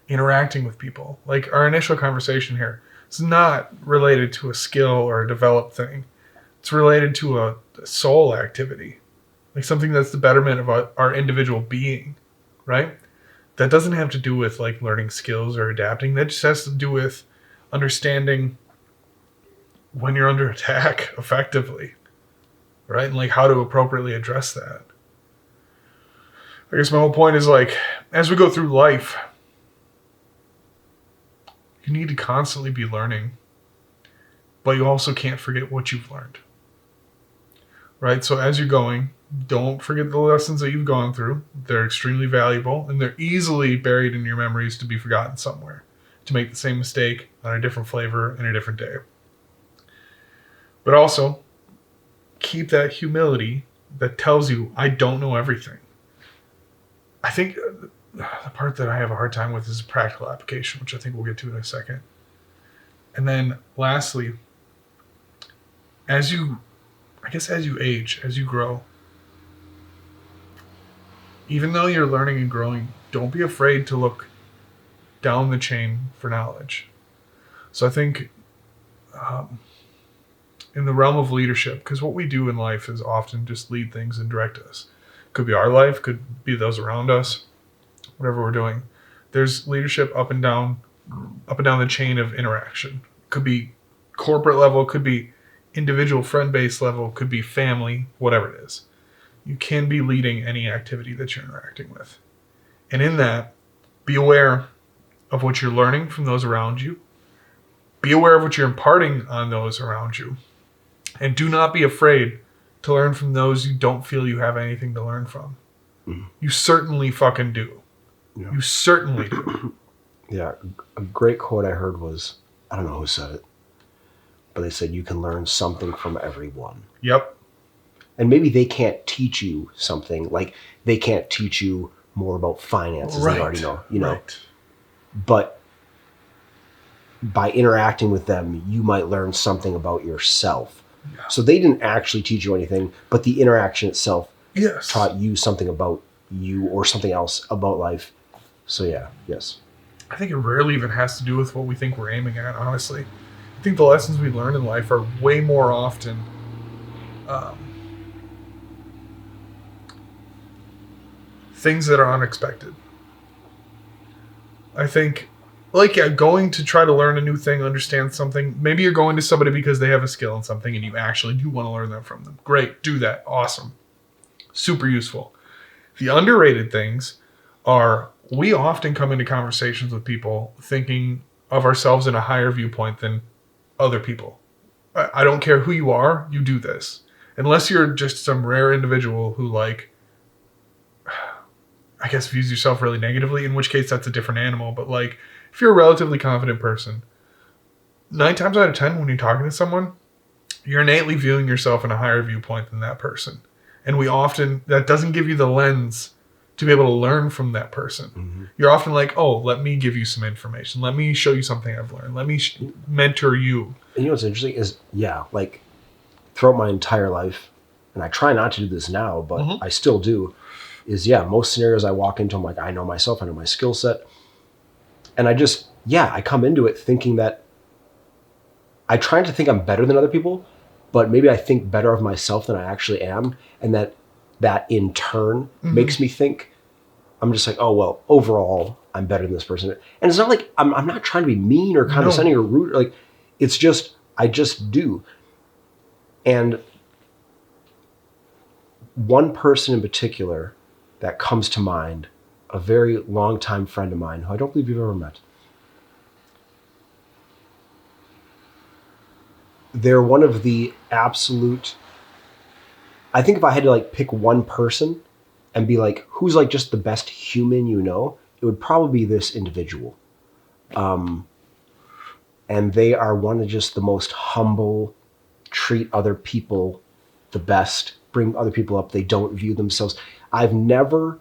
Speaker 2: interacting with people, like our initial conversation here, it's not related to a skill or a developed thing. It's related to a soul activity, like something that's the betterment of our individual being, right? that doesn't have to do with like learning skills or adapting. That just has to do with understanding when you're under attack effectively, right? And like how to appropriately address that. I guess my whole point is like, as we go through life, you need to constantly be learning, but you also can't forget what you've learned, right? So as you're going, don't forget the lessons that you've gone through. They're extremely valuable, and they're easily buried in your memories to be forgotten somewhere, to make the same mistake on a different flavor in a different day. But also, keep that humility that tells you, I don't know everything. I think the part that I have a hard time with is practical application, which I think we'll get to in a second. And then lastly, as you age, as you grow, even though you're learning and growing, don't be afraid to look down the chain for knowledge. So I think in the realm of leadership, because what we do in life is often just lead things and direct us. Could be our life, could be those around us, whatever we're doing. There's leadership up and down the chain of interaction. Could be corporate level, could be individual friend-based level, could be family, whatever it is. You can be leading any activity that you're interacting with. And in that, be aware of what you're learning from those around you. Be aware of what you're imparting on those around you. And do not be afraid to learn from those you don't feel you have anything to learn from. Mm-hmm. You certainly fucking do. Yeah. You certainly do.
Speaker 1: Yeah. A great quote I heard was, I don't know who said it, but they said you can learn something from everyone.
Speaker 2: Yep.
Speaker 1: And maybe they can't teach you something, like they can't teach you more about finances. Right. They already know, Right. But by interacting with them, you might learn something about yourself. Yeah. So they didn't actually teach you anything, but the interaction itself taught you something about you or something else about life. So yeah, yes.
Speaker 2: I think it rarely even has to do with what we think we're aiming at, honestly. I think the lessons we learn in life are way more often things that are unexpected. I think, going to try to learn a new thing, understand something. Maybe you're going to somebody because they have a skill in something and you actually do want to learn that from them. Great, do that. Awesome. Super useful. The underrated things are, we often come into conversations with people thinking of ourselves in a higher viewpoint than other people. I don't care who you are, you do this. Unless you're just some rare individual who, I guess views yourself really negatively, in which case that's a different animal. But if you're a relatively confident person, 9 times out of 10 when you're talking to someone, you're innately viewing yourself in a higher viewpoint than that person. And that doesn't give you the lens to be able to learn from that person. Mm-hmm. You're often like, oh, let me give you some information. Let me show you something I've learned. Let me mentor you.
Speaker 1: And what's interesting is, throughout my entire life, and I try not to do this now, but mm-hmm. I still do, is, most scenarios I walk into, I'm like, I know myself, I know my skill set. And I come into it thinking that I try to think I'm better than other people, but maybe I think better of myself than I actually am. And that in turn mm-hmm. makes me think, I'm just like, oh, well, overall, I'm better than this person. And it's not like, I'm not trying to be mean or condescending or rude. It's just, I just do. And one person in particular that comes to mind, a very longtime friend of mine, who I don't believe you've ever met. They're one of the absolute, I think if I had to pick one person and be who's just the best human it would probably be this individual. And they are one of just the most humble, treat other people the best, bring other people up. They don't view themselves. I've never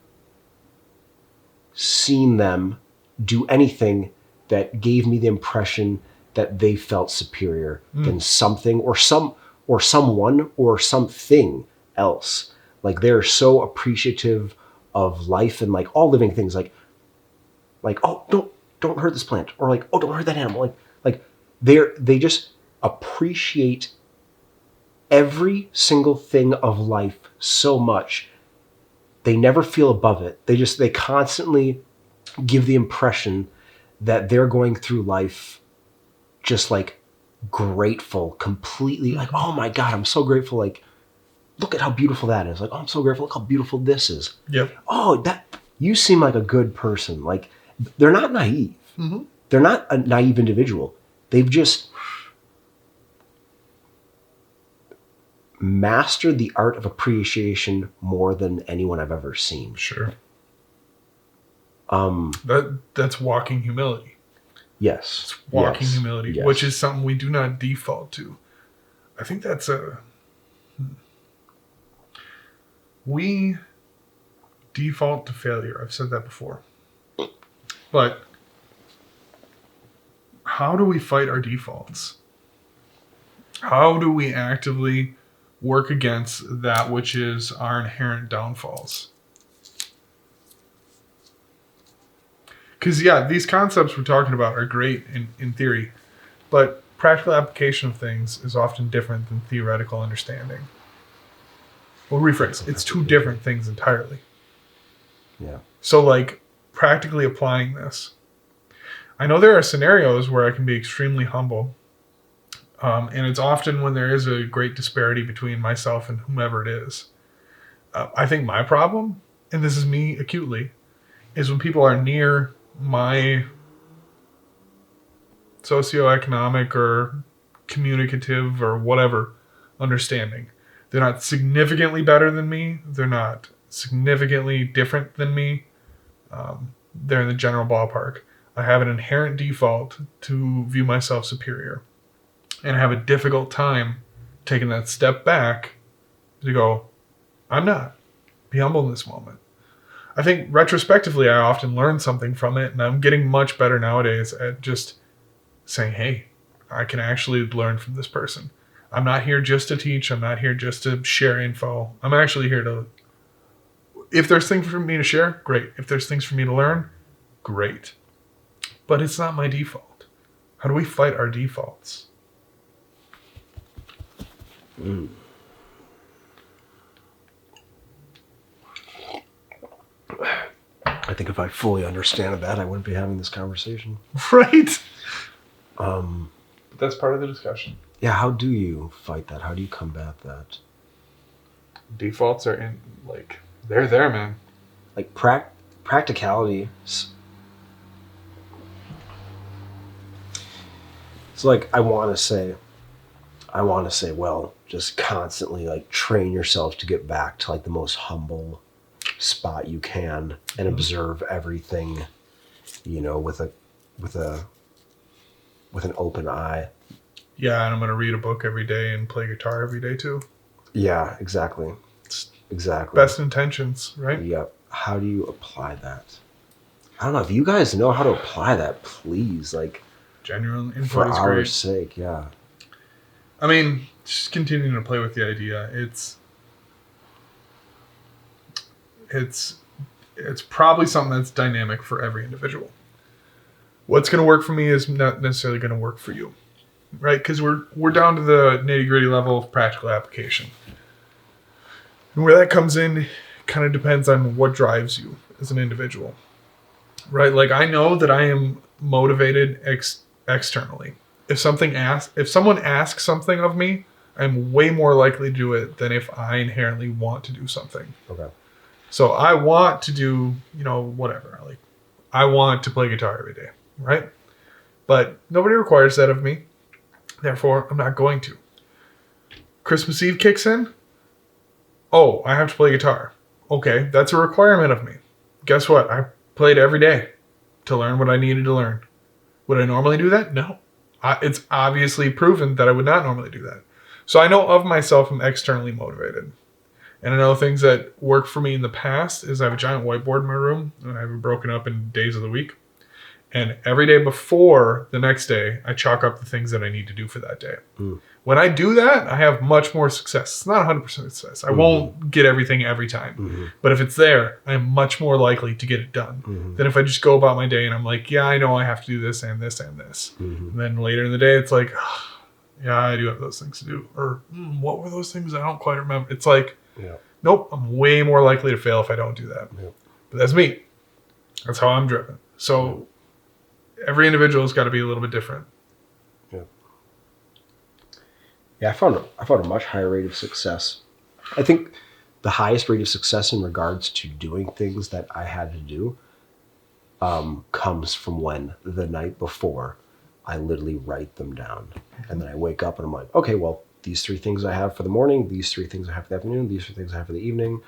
Speaker 1: seen them do anything that gave me the impression that they felt superior than something or someone or something else. They're so appreciative of life and all living things. Oh, don't hurt this plant, or oh, don't hurt that animal. They just appreciate every single thing of life so much. They never feel above it. They constantly give the impression that they're going through life just like grateful, completely like, oh my God, I'm so grateful. Like, look at how beautiful that is. Like, oh, I'm so grateful. Look how beautiful this is.
Speaker 2: Yep.
Speaker 1: Oh, you seem like a good person. Like, they're not naive.
Speaker 2: Mm-hmm.
Speaker 1: They're not a naive individual. They've just mastered the art of appreciation more than anyone I've ever seen.
Speaker 2: Sure. That's walking humility.
Speaker 1: Yes.
Speaker 2: It's walking humility,
Speaker 1: yes.
Speaker 2: which is something we do not default to. I think that's we default to failure. I've said that before. But how do we fight our defaults? How do we actively work against that which is our inherent downfalls? Because, yeah, these concepts we're talking about are great in theory, but practical application of things is often different than theoretical understanding. Well, rephrase, it's two different things entirely.
Speaker 1: Yeah.
Speaker 2: So, like, practically applying this. I know there are scenarios where I can be extremely humble, and it's often when there is a great disparity between myself and whomever it is. I think my problem, and this is me acutely, is when people are near my socioeconomic or communicative or whatever understanding. They're not significantly better than me. They're not significantly different than me. They're in the general ballpark. I have an inherent default to view myself superior and have a difficult time taking that step back to go, I'm not. Be humble in this moment. I think retrospectively, I often learn something from it, and I'm getting much better nowadays at just saying, hey, I can actually learn from this person. I'm not here just to teach. I'm not here just to share info. I'm actually here to, if there's things for me to share, great. If there's things for me to learn, great. But it's not my default. How do we fight our defaults?
Speaker 1: I think if I fully understood that, I wouldn't be having this conversation.
Speaker 2: Right. But that's part of the discussion.
Speaker 1: Yeah, how do you fight that? How do you combat that?
Speaker 2: Defaults are in, like, they're there, man.
Speaker 1: Like practicality. It's like I want to say, well, just constantly like train yourself to get back to like the most humble spot you can and observe everything, with an open eye.
Speaker 2: Yeah, and I'm gonna read a book every day and play guitar every day too.
Speaker 1: Yeah, exactly. Exactly.
Speaker 2: Best intentions, right?
Speaker 1: Yeah. How do you apply that? I don't know. If you guys know how to apply that, please, like,
Speaker 2: genuine input
Speaker 1: for
Speaker 2: is
Speaker 1: our
Speaker 2: great.
Speaker 1: sake, yeah.
Speaker 2: I mean, just continuing to play with the idea. It's probably something that's dynamic for every individual. What's going to work for me is not necessarily going to work for you, right? Because we're down to the nitty-gritty level of practical application. And where that comes in kind of depends on what drives you as an individual, right? Like, I know that I am motivated externally. If someone asks something of me, I'm way more likely to do it than if I inherently want to do something.
Speaker 1: Okay.
Speaker 2: So I want to do, whatever. Like, I want to play guitar every day, right? But nobody requires that of me. Therefore, I'm not going to. Christmas Eve kicks in. Oh, I have to play guitar. Okay, that's a requirement of me. Guess what? I played every day to learn what I needed to learn. Would I normally do that? No. It's obviously proven that I would not normally do that. So I know of myself I'm externally motivated. And I know things that work for me in the past is I have a giant whiteboard in my room, and I have it broken up in days of the week. And every day before the next day, I chalk up the things that I need to do for that day. When I do that, I have much more success. It's not 100% success. I won't get everything every time. But if it's there, I'm much more likely to get it done than if I just go about my day and I'm like, yeah, I know I have to do this and this and this. And then later in the day, it's like, yeah, I do have those things to do. Or what were those things? I don't quite remember. It's like, nope, I'm way more likely to fail if I don't do that. But that's me. That's how I'm driven. So every individual's got to be a little bit different.
Speaker 1: Yeah, I found a much higher rate of success. I think the highest rate of success in regards to doing things that I had to do comes from when the night before I literally write them down. And then I wake up and I'm like, okay, well, these 3 things I have for the morning, these 3 things I have for the afternoon, these 3 things I have for the evening.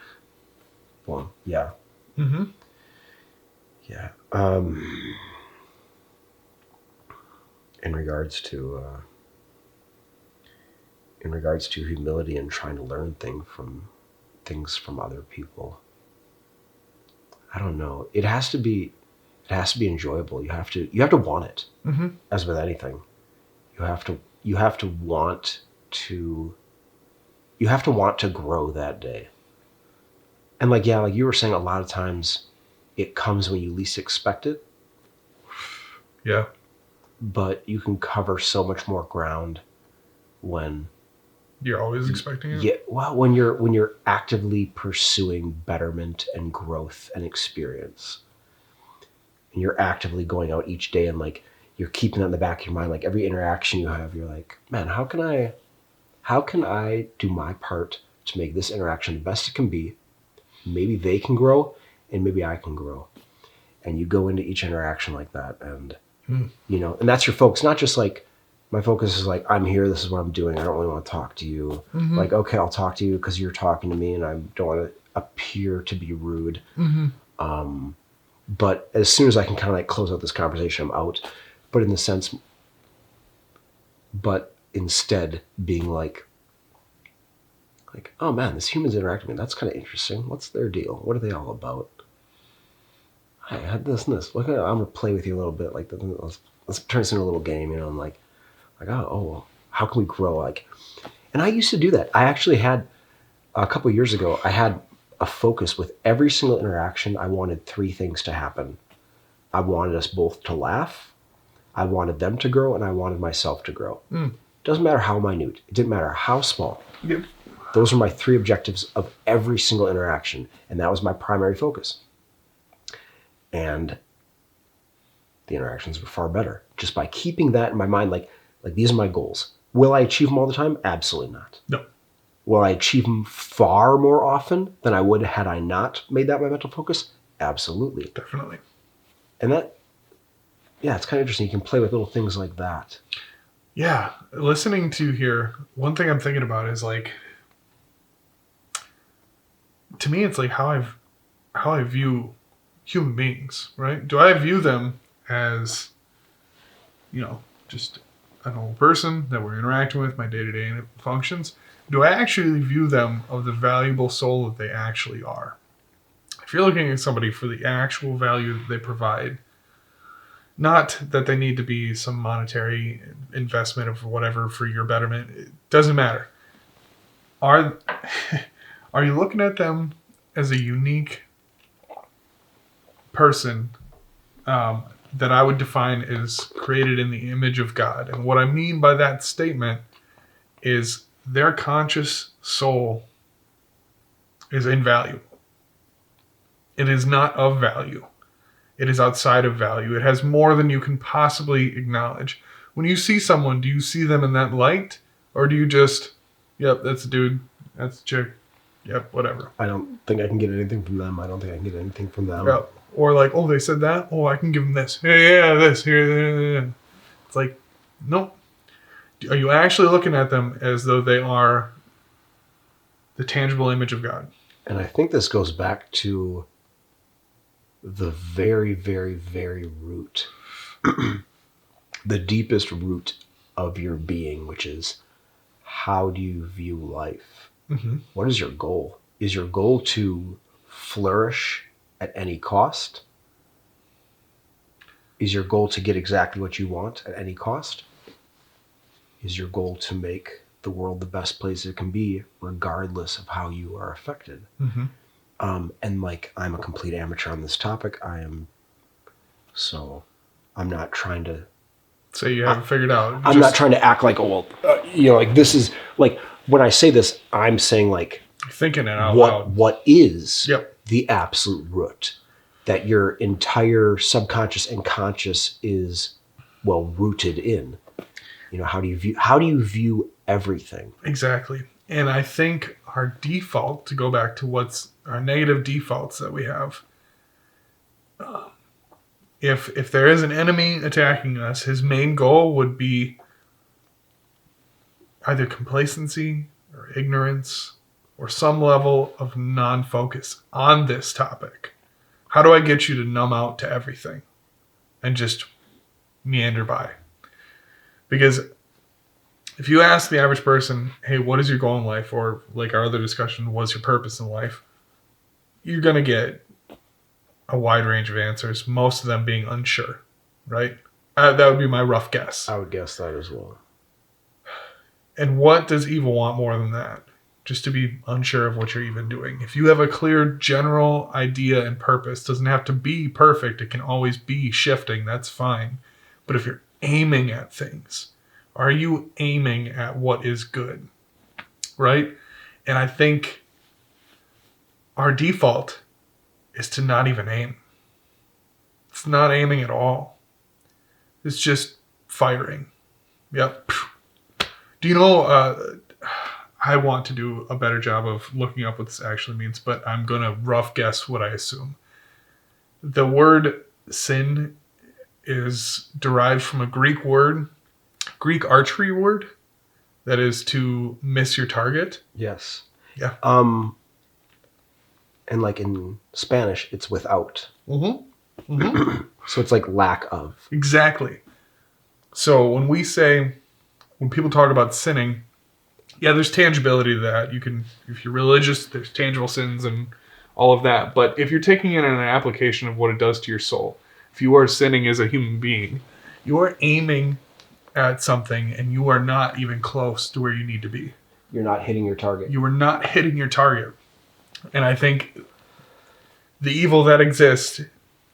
Speaker 1: Well, yeah.
Speaker 2: Mm-hmm.
Speaker 1: Yeah. In regards to humility and trying to learn things from other people, I don't know. It has to be enjoyable. You have to want it.
Speaker 2: Mm-hmm.
Speaker 1: As with anything, you have to want to grow that day. And like you were saying, a lot of times it comes when you least expect it.
Speaker 2: Yeah.
Speaker 1: But you can cover so much more ground when
Speaker 2: you're always expecting it.
Speaker 1: Yeah, well, when you're actively pursuing betterment and growth and experience, and you're actively going out each day and like you're keeping that in the back of your mind, like every interaction you have, you're like, man, how can I do my part to make this interaction the best it can be? Maybe they can grow, and maybe I can grow. And you go into each interaction like that, and and that's your focus. Not just like my focus is like, I'm here, this is what I'm doing, I don't really want to talk to you.
Speaker 2: Mm-hmm.
Speaker 1: Like, okay, I'll talk to you because you're talking to me and I don't want to appear to be rude.
Speaker 2: Mm-hmm.
Speaker 1: But as soon as I can kind of like close out this conversation, I'm out. But instead being like, oh man, this human's interacting with me. That's kind of interesting. What's their deal? What are they all about? I had this and this. Look, I'm gonna play with you a little bit. Like, let's turn this into a little game. I'm like, oh, how can we grow? Like, and I used to do that. I actually had a couple of years ago. I had a focus with every single interaction. I wanted 3 things to happen. I wanted us both to laugh. I wanted them to grow, and I wanted myself to grow. Doesn't matter how minute. It didn't matter how small.
Speaker 2: Yep.
Speaker 1: Those were my 3 objectives of every single interaction, and that was my primary focus. And the interactions were far better just by keeping that in my mind. Like these are my goals. Will I achieve them all the time? Absolutely not.
Speaker 2: No.
Speaker 1: Will I achieve them far more often than I would had I not made that my mental focus? Absolutely.
Speaker 2: Definitely.
Speaker 1: And that, yeah, it's kind of interesting. You can play with little things like that.
Speaker 2: Yeah. Listening to here, one thing I'm thinking about is like, to me, it's like how I view human beings, right? Do I view them as, just a normal person that we're interacting with, my day-to-day functions? Do I actually view them of the valuable soul that they actually are? If you're looking at somebody for the actual value that they provide, not that they need to be some monetary investment of whatever for your betterment, it doesn't matter. Are you looking at them as a unique person that I would define as created in the image of God? And what I mean by that statement is their conscious soul is invaluable. It is not of value. It is outside of value. It has more than you can possibly acknowledge. When you see someone, do you see them in that light? Or do you just, yep, that's a dude, that's a chick, yep, whatever.
Speaker 1: I don't think I can get anything from them. I don't think I can get anything from them.
Speaker 2: Yep. Or like, oh, they said that? Oh, I can give them this. Yeah, this, here. It's like, nope. Are you actually looking at them as though they are the tangible image of God?
Speaker 1: And I think this goes back to the very, very, very root, the deepest root of your being, which is, how do you view life?
Speaker 2: Mm-hmm.
Speaker 1: What is your goal? Is your goal to flourish at any cost? Is your goal to get exactly what you want at any cost? Is your goal to make the world the best place it can be, regardless of how you are affected?
Speaker 2: Mm-hmm.
Speaker 1: And like, I'm a complete amateur on this topic. I'm not trying to
Speaker 2: say you haven't figured out.
Speaker 1: I'm not trying to act like, oh, well, like this is like, when I say this, I'm saying like,
Speaker 2: thinking it out loud.
Speaker 1: What is
Speaker 2: Yep.
Speaker 1: the absolute root? that your entire subconscious and conscious is well rooted in. You know, how do you view everything?
Speaker 2: Exactly. And I think our default, to go back to what's our negative defaults that we have, if there is an enemy attacking us, his main goal would be either complacency or ignorance or some level of non-focus on this topic. How do I get you to numb out to everything and just meander by? Because if you ask the average person, hey, what is your goal in life? Or like our other discussion, what's your purpose in life? You're going to get a wide range of answers, most of them being unsure, right? That would be my rough guess.
Speaker 1: I would guess that as well.
Speaker 2: And what does evil want more than that? Just to be unsure of what you're even doing. If you have a clear general idea and purpose, doesn't have to be perfect. It can always be shifting. That's fine. But if you're aiming at things, are you aiming at what is good? Right? And I think our default is to not even aim. It's not aiming at all. It's just firing. Yep. Do you know, I want to do a better job of looking up what this actually means, but I'm going to rough guess what I assume. The word sin is derived from a Greek archery word, that is to miss your target.
Speaker 1: Yes.
Speaker 2: Yeah.
Speaker 1: And like in Spanish, it's without.
Speaker 2: Mm-hmm. Mm-hmm.
Speaker 1: So it's like lack of.
Speaker 2: Exactly. So when people talk about sinning, yeah, there's tangibility to that. You can, if you're religious, there's tangible sins and all of that. But if you're taking it in an application of what it does to your soul, if you are sinning as a human being, you are aiming at something and you are not even close to where you need to be.
Speaker 1: You're not hitting your target.
Speaker 2: You are not hitting your target. And I think the evil that exists,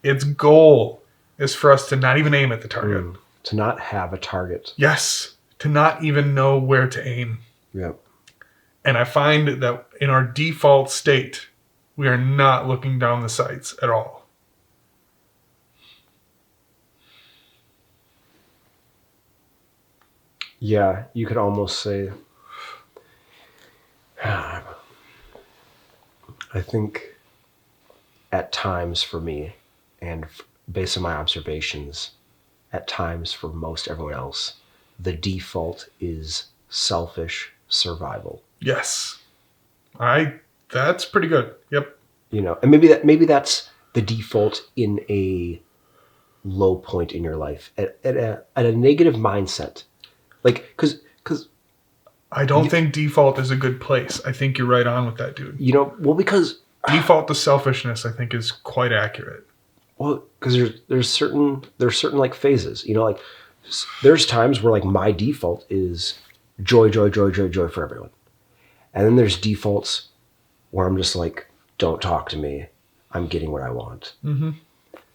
Speaker 2: its goal is for us to not even aim at the target.
Speaker 1: To not have a target.
Speaker 2: Yes. To not even know where to aim.
Speaker 1: Yep.
Speaker 2: And I find that in our default state, we are not looking down the sights at all.
Speaker 1: Yeah, you could almost say, I think at times for me, and based on my observations, at times for most everyone else, the default is selfish survival.
Speaker 2: Yes. That's pretty good. Yep.
Speaker 1: You know, and maybe that's the default in a low point in your life, at a negative mindset. Like, because
Speaker 2: I don't think default is a good place. I think you're right on with that, dude.
Speaker 1: You know, well, because
Speaker 2: default to selfishness, I think, is quite accurate.
Speaker 1: Well, because there's certain like phases. You know, like there's times where like my default is joy for everyone, and then there's defaults where I'm just like, don't talk to me. I'm getting what I want.
Speaker 2: Mm-hmm.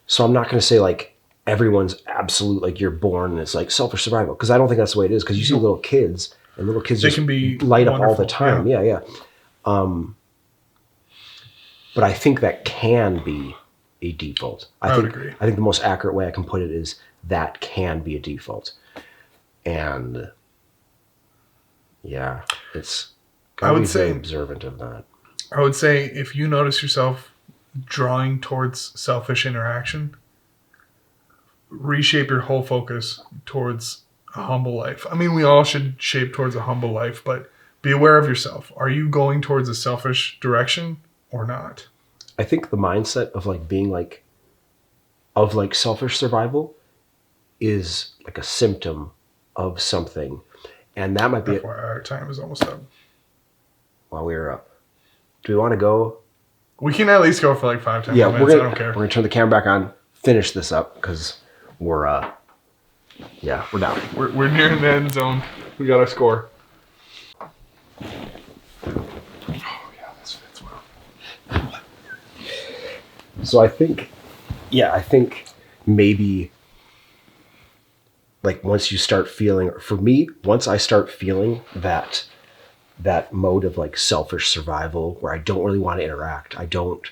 Speaker 1: So I'm not going to say like everyone's absolute, like you're born and it's like selfish survival, because I don't think that's the way it is. Because you see little kids, and little kids just
Speaker 2: can be
Speaker 1: light
Speaker 2: wonderful.
Speaker 1: up all the time. Yeah. But I think that can be a default.
Speaker 2: I would agree.
Speaker 1: I think the most accurate way I can put it is that can be a default. And yeah, it's
Speaker 2: I would say
Speaker 1: observant of that.
Speaker 2: I would say if you notice yourself drawing towards selfish interaction, reshape your whole focus towards a humble life. I mean, we all should shape towards a humble life, but be aware of yourself. Are you going towards a selfish direction or not?
Speaker 1: I think the mindset of like being like, of like selfish survival is like a symptom of something. And that might be
Speaker 2: Our time is almost up.
Speaker 1: While we were up. Do we want to go?
Speaker 2: We can at least go for like 5-10
Speaker 1: Yeah,
Speaker 2: minutes. I don't care.
Speaker 1: We're going to turn the camera back on, finish this up, because we're down.
Speaker 2: We're near the end zone. We got our score. Oh, yeah, this fits well.
Speaker 1: So I think maybe like once you start feeling, for me, once I start feeling that mode of like selfish survival where I don't really want to interact, I don't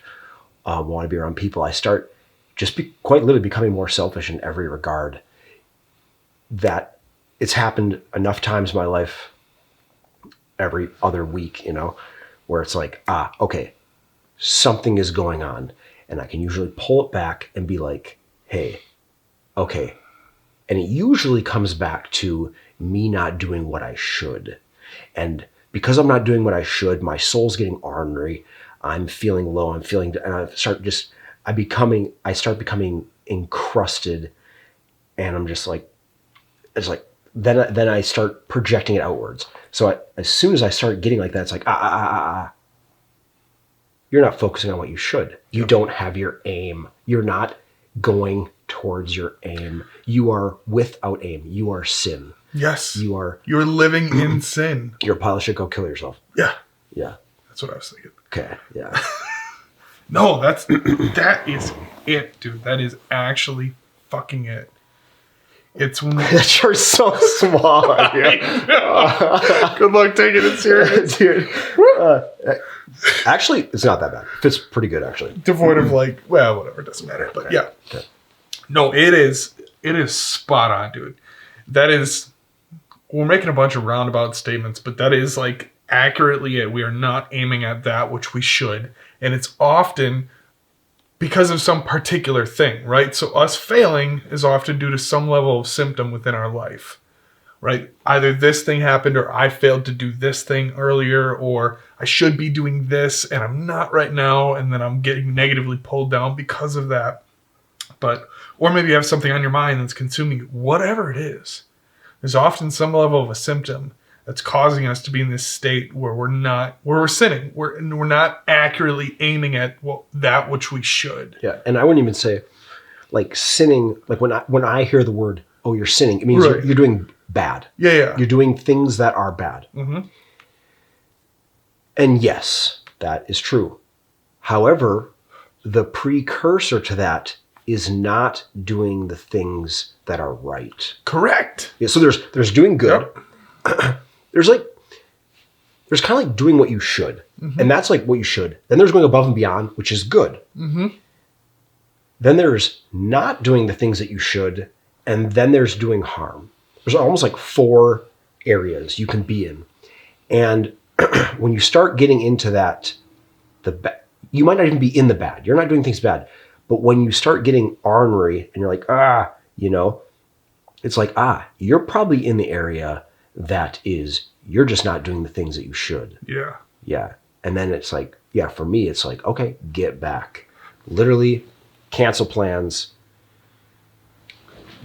Speaker 1: want to be around people, I start just quite literally becoming more selfish in every regard. That it's happened enough times in my life, every other week, where it's like, okay, something is going on. And I can usually pull it back and be like, hey, okay. And it usually comes back to me not doing what I should. And because I'm not doing what I should, my soul's getting ornery. I'm feeling low. And I start becoming encrusted. And I'm just like, it's like, then I start projecting it outwards. So as soon as I start getting like that, it's like, you're not focusing on what you should. You don't have your aim. You're not going towards your aim. You are without aim. You are sin.
Speaker 2: Yes.
Speaker 1: You're
Speaker 2: living in sin.
Speaker 1: You're a pile of shit. Go kill yourself.
Speaker 2: Yeah.
Speaker 1: Yeah.
Speaker 2: That's what I was thinking.
Speaker 1: Okay. Yeah.
Speaker 2: No, that is it, dude. That is actually fucking it. It's when
Speaker 1: that you're so small.
Speaker 2: Good luck taking it serious,
Speaker 1: dude. Actually, it's not that bad. It's pretty good, actually.
Speaker 2: Devoid of whatever, it doesn't matter. But yeah.
Speaker 1: Okay.
Speaker 2: No, it is spot on, dude. That is, we're making a bunch of roundabout statements, but that is accurately it. We are not aiming at that which we should. And it's often because of some particular thing, right? So us failing is often due to some level of symptom within our life, right? Either this thing happened, or I failed to do this thing earlier, or I should be doing this and I'm not right now, and then I'm getting negatively pulled down because of that. Or maybe you have something on your mind that's consuming you. Whatever it is, there's often some level of a symptom that's causing us to be in this state where we're sinning. We're not accurately aiming at that which we should.
Speaker 1: Yeah, and I wouldn't even say sinning. When I hear the word, "Oh, you're sinning," it means you're doing bad.
Speaker 2: Yeah.
Speaker 1: You're doing things that are bad.
Speaker 2: Mm-hmm.
Speaker 1: And yes, that is true. However, the precursor to that is not doing the things that are right.
Speaker 2: Correct.
Speaker 1: Yeah. So there's doing good.
Speaker 2: Yep.
Speaker 1: There's kind of doing what you should.
Speaker 2: Mm-hmm.
Speaker 1: And that's what you should. Then there's going above and beyond, which is good.
Speaker 2: Mm-hmm.
Speaker 1: Then there's not doing the things that you should. And then there's doing harm. There's almost 4 areas you can be in. And when you start getting into that, you might not even be in the bad. You're not doing things bad. But when you start getting ornery and you're like, it's you're probably in the area that is, you're just not doing the things that you should.
Speaker 2: Yeah.
Speaker 1: Yeah. And then it's for me, it's okay, get back. Literally cancel plans,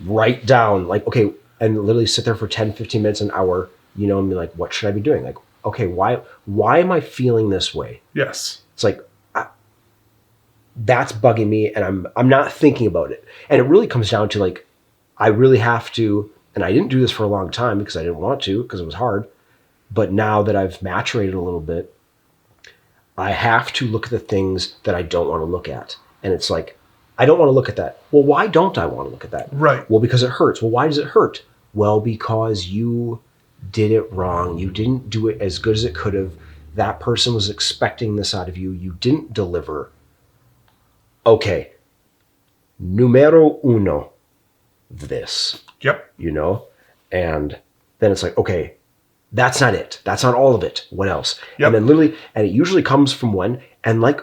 Speaker 1: write down, okay, and literally sit there for 10, 15 minutes, an hour, and be like, what should I be doing? Okay, why am I feeling this way?
Speaker 2: Yes.
Speaker 1: It's that's bugging me, and I'm not thinking about it. And it really comes down to I really have to, and I didn't do this for a long time because I didn't want to, because it was hard. But now that I've maturated a little bit, I have to look at the things that I don't want to look at. And it's I don't want to look at that. Well, why don't I want to look at that?
Speaker 2: Right.
Speaker 1: Well, because it hurts. Well, why does it hurt? Well, because you did it wrong. You didn't do it as good as it could have. That person was expecting this out of you. You didn't deliver. Okay. Numero uno. This.
Speaker 2: Yep.
Speaker 1: And then it's okay, that's not it. That's not all of it. What else?
Speaker 2: Yep.
Speaker 1: And then literally, and it usually comes from when, and like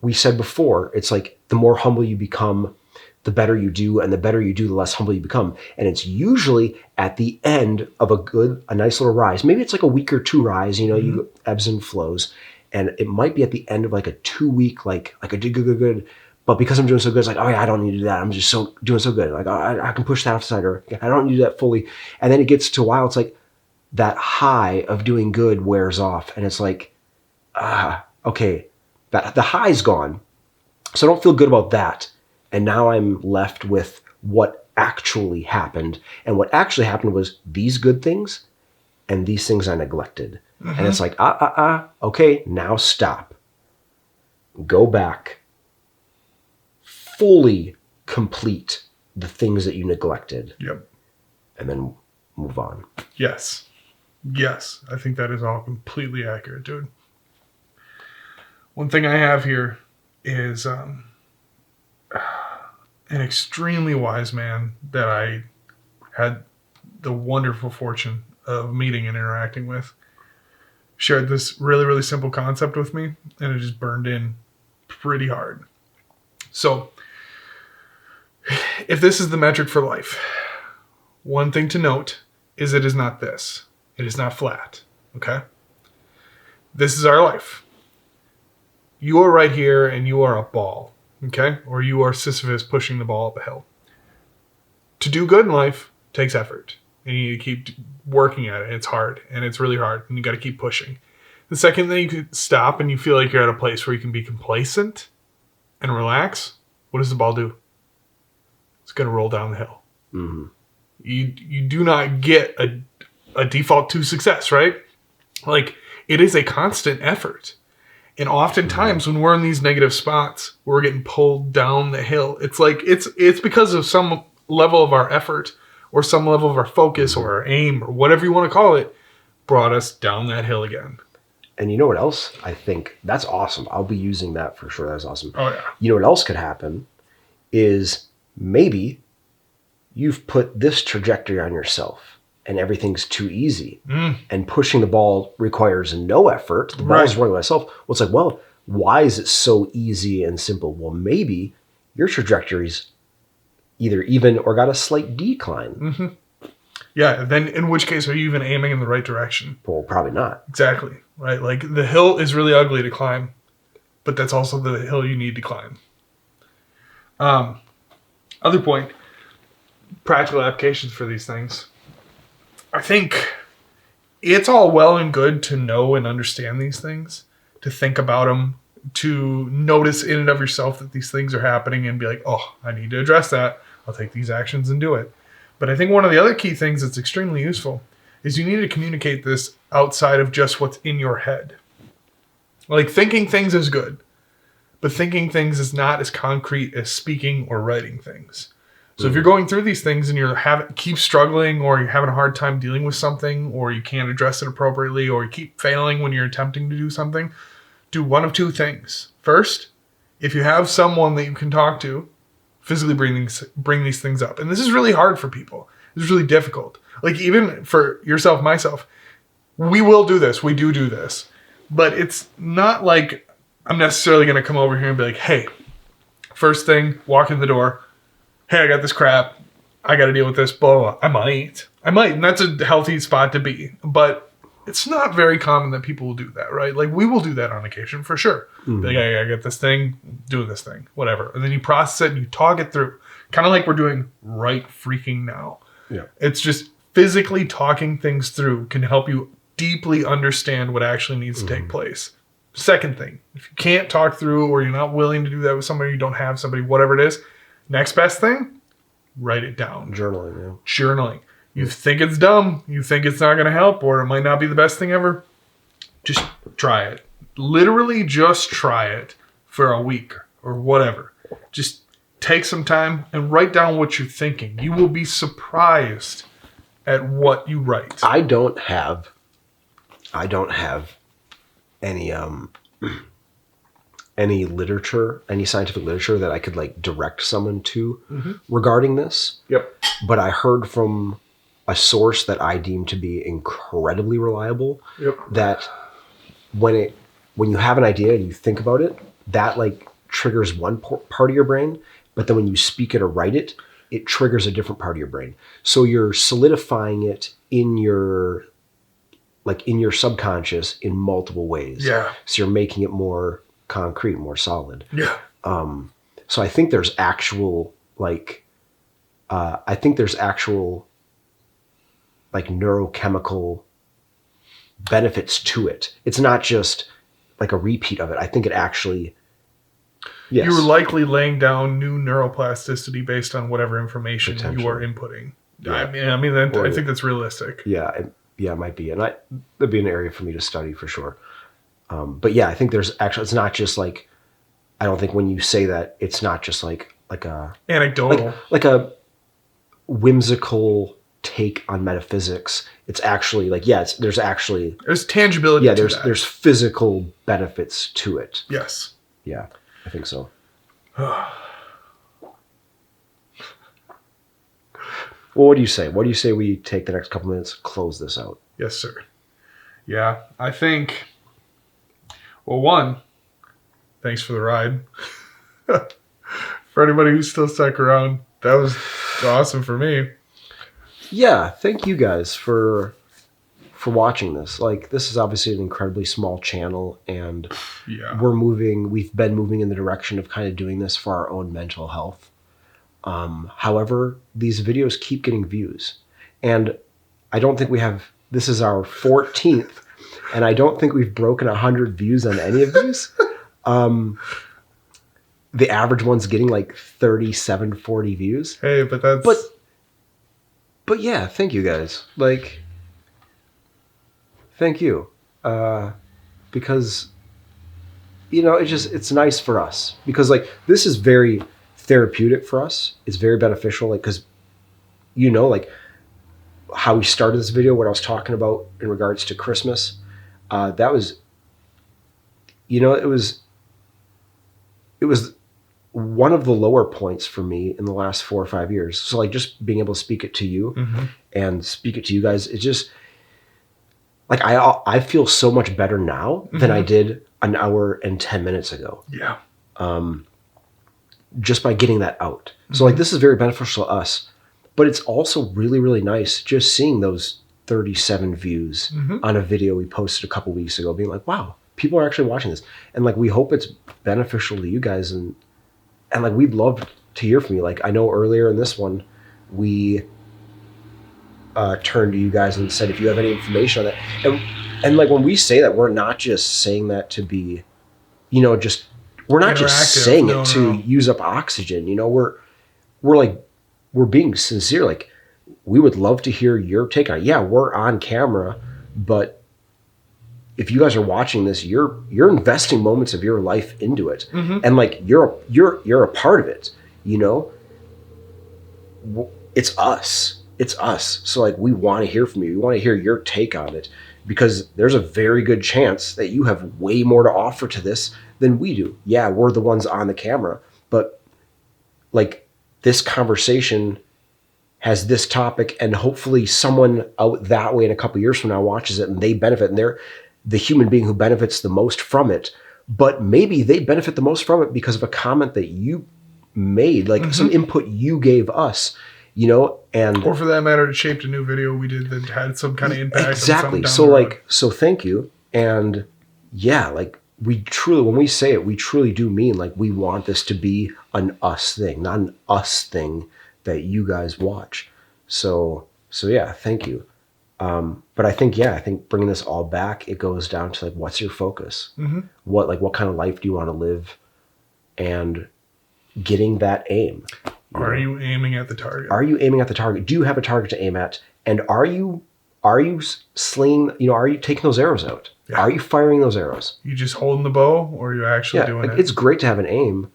Speaker 1: we said before, it's the more humble you become, the better you do, and the better you do, the less humble you become. And it's usually at the end of a nice little rise. Maybe it's a week or 2 rise, you ebbs and flows. And it might be at the end of a 2-week, I did good. But because I'm doing so good, it's oh yeah, I don't need to do that. I'm just doing so good. I can push that aside, or I don't need to do that fully. And then it gets to a while, it's that high of doing good wears off. And it's okay, the high's gone. So I don't feel good about that. And now I'm left with what actually happened. And what actually happened was these good things and these things I neglected. Mm-hmm. And it's okay, now stop. Go back. Fully complete the things that you neglected.
Speaker 2: Yep.
Speaker 1: And then move on.
Speaker 2: Yes. I think that is all completely accurate, dude. One thing I have here is an extremely wise man that I had the wonderful fortune of meeting and interacting with, shared this really, really simple concept with me, and it just burned in pretty hard. So, if this is the metric for life, one thing to note is it is not this. It is not flat, okay? This is our life. You are right here and you are a ball, okay? Or you are Sisyphus pushing the ball up a hill. To do good in life takes effort. And you keep working at it. It's hard. And it's really hard. And you got to keep pushing. The second that you can stop and you feel like you're at a place where you can be complacent and relax, what does the ball do? It's going to roll down the hill.
Speaker 1: Mm-hmm.
Speaker 2: You do not get a default to success, right? Like, it is a constant effort. And oftentimes when we're in these negative spots, we're getting pulled down the hill. It's like, it's because of some level of our effort or some level of our focus or our aim or whatever you want to call it, brought us down that hill again.
Speaker 1: And you know what else? I think that's awesome. I'll be using that for sure. That's awesome.
Speaker 2: Oh, yeah.
Speaker 1: You know what else could happen is maybe you've put this trajectory on yourself and everything's too easy. And pushing the ball requires no effort. The ball is running by itself. Well, it's like, well, why is it so easy and simple? Well, maybe your trajectory's either even or got a slight decline.
Speaker 2: Mm-hmm. Yeah, then in which case are you even aiming in the right direction?
Speaker 1: Well, probably not.
Speaker 2: Exactly, right? Like, the hill is really ugly to climb, but that's also the hill you need to climb. Other point, practical applications for these things. I think it's all well and good to know and understand these things, to think about them, to notice in and of yourself that these things are happening and be like, oh, I need to address that. I'll take these actions and do it. But I think one of the other key things that's extremely useful is you need to communicate this outside of just what's in your head. Like, thinking things is good, but thinking things is not as concrete as speaking or writing things. So if you're going through these things and you're keep struggling, or you're having a hard time dealing with something, or you can't address it appropriately, or you keep failing when you're attempting to do something, do one of two things. First, if you have someone that you can talk to, physically bring these things up. And this is really hard for people. This is really difficult. Like, even for yourself, myself, we will do this. We do this. But it's not like I'm necessarily going to come over here and be like, hey, first thing, walk in the door. Hey, I got this crap. I got to deal with this, blah, blah, blah. I might. And that's a healthy spot to be. But it's not very common that people will do that, right? Like, we will do that on occasion, for sure. Mm-hmm. Like, hey, I got this thing, doing this thing, whatever. And then you process it and you talk it through. Kind of like we're doing right freaking now. Yeah. It's just physically talking things through can help you deeply understand what actually needs to take place. Second thing, if you can't talk through, or you're not willing to do that with somebody, you don't have somebody, whatever it is, next best thing, write it down. Journaling. You think it's dumb, you think it's not going to help, or it might not be the best thing ever, just try it. Literally just try it for a week or whatever. Just take some time and write down what you're thinking. You will be surprised at what you write.
Speaker 1: I don't have any literature, any scientific literature that I could like direct someone to regarding this.
Speaker 2: Yep.
Speaker 1: But I heard from a source that I deem to be incredibly reliable that when you have an idea and you think about it, that like triggers one part of your brain, but then when you speak it or write it, it triggers a different part of your brain. So you're solidifying it in your subconscious in multiple ways.
Speaker 2: Yeah.
Speaker 1: So you're making it more concrete, more solid.
Speaker 2: Yeah.
Speaker 1: So I think there's actual neurochemical benefits to it. It's not just like a repeat of it. I think it actually, yes.
Speaker 2: You're likely laying down new neuroplasticity based on whatever information you are inputting. Yeah. I think that's realistic.
Speaker 1: Yeah. It might be. And that'd be an area for me to study for sure. But yeah, I think there's actually, it's not just like, I don't think when you say that, it's not just like a
Speaker 2: anecdotal,
Speaker 1: like a whimsical take on metaphysics. It's actually like, yeah, there's
Speaker 2: tangibility.
Speaker 1: Yeah,
Speaker 2: to that.
Speaker 1: There's physical benefits to it.
Speaker 2: Yes.
Speaker 1: Yeah, I think so. Well, what do you say? What do you say we take the next couple minutes, close this out?
Speaker 2: Yes, sir. Yeah, I think, well, one, thanks for the ride. For anybody who's still stuck around, that was awesome for me.
Speaker 1: Yeah, thank you guys for watching this. Like, this is obviously an incredibly small channel, and
Speaker 2: Yeah.
Speaker 1: we've been moving in the direction of kind of doing this for our own mental health. However, these videos keep getting views, and I don't think this is our 14th, and I don't think we've broken 100 views on any of these. The average one's getting like 37, 40 views.
Speaker 2: Hey, but that's...
Speaker 1: But yeah, thank you guys. Like, thank you. Because, it's nice for us. Because, like, this is very therapeutic for us. It's very beneficial. Like, because, like, how we started this video, what I was talking about in regards to Christmas, that was, it was one of the lower points for me in the last 4 or 5 years. So, like, just being able to speak it to you and speak it to you guys, it just, like, I feel so much better now than I did an hour and 10 minutes ago.
Speaker 2: Yeah.
Speaker 1: Just by getting that out. So, like, this is very beneficial to us, but it's also really, really nice just seeing those 37 views on a video we posted a couple weeks ago, being like, wow, people are actually watching this. And, like, we hope it's beneficial to you guys, and like, we'd love to hear from you. Like, I know earlier in this one, we turned to you guys and said, if you have any information on that. And like, when we say that, we're not just saying that to be, we're not just saying it to use up oxygen. We're being sincere. Like, we would love to hear your take on it. Yeah, we're on camera, but if you guys are watching this, you're investing moments of your life into it, and like, you're a part of it. It's us. It's us. So, like, we want to hear from you. We want to hear your take on it, because there's a very good chance that you have way more to offer to this than we do. Yeah, we're the ones on the camera, but, like, this conversation has this topic, and hopefully someone out that way in a couple years from now watches it and they benefit, and they're the human being who benefits the most from it. But maybe they benefit the most from it because of a comment that you made, like some input you gave us, and
Speaker 2: or for that matter, it shaped a new video we did that had some kind of impact.
Speaker 1: Exactly. So thank you. And yeah, like, we truly, when we say it, we truly do mean, like, we want this to be an us thing, not an us thing that you guys watch. So yeah, thank you. But I think bringing this all back, it goes down to, like, what's your focus? What kind of life do you want to live? And getting that aim.
Speaker 2: Are you aiming at the target?
Speaker 1: Are you aiming at the target? Do you have a target to aim at? And are you slinging, are you taking those arrows out? Yeah. Are you firing those arrows?
Speaker 2: You just holding the bow, or are you actually doing it?
Speaker 1: It's great to have an aim,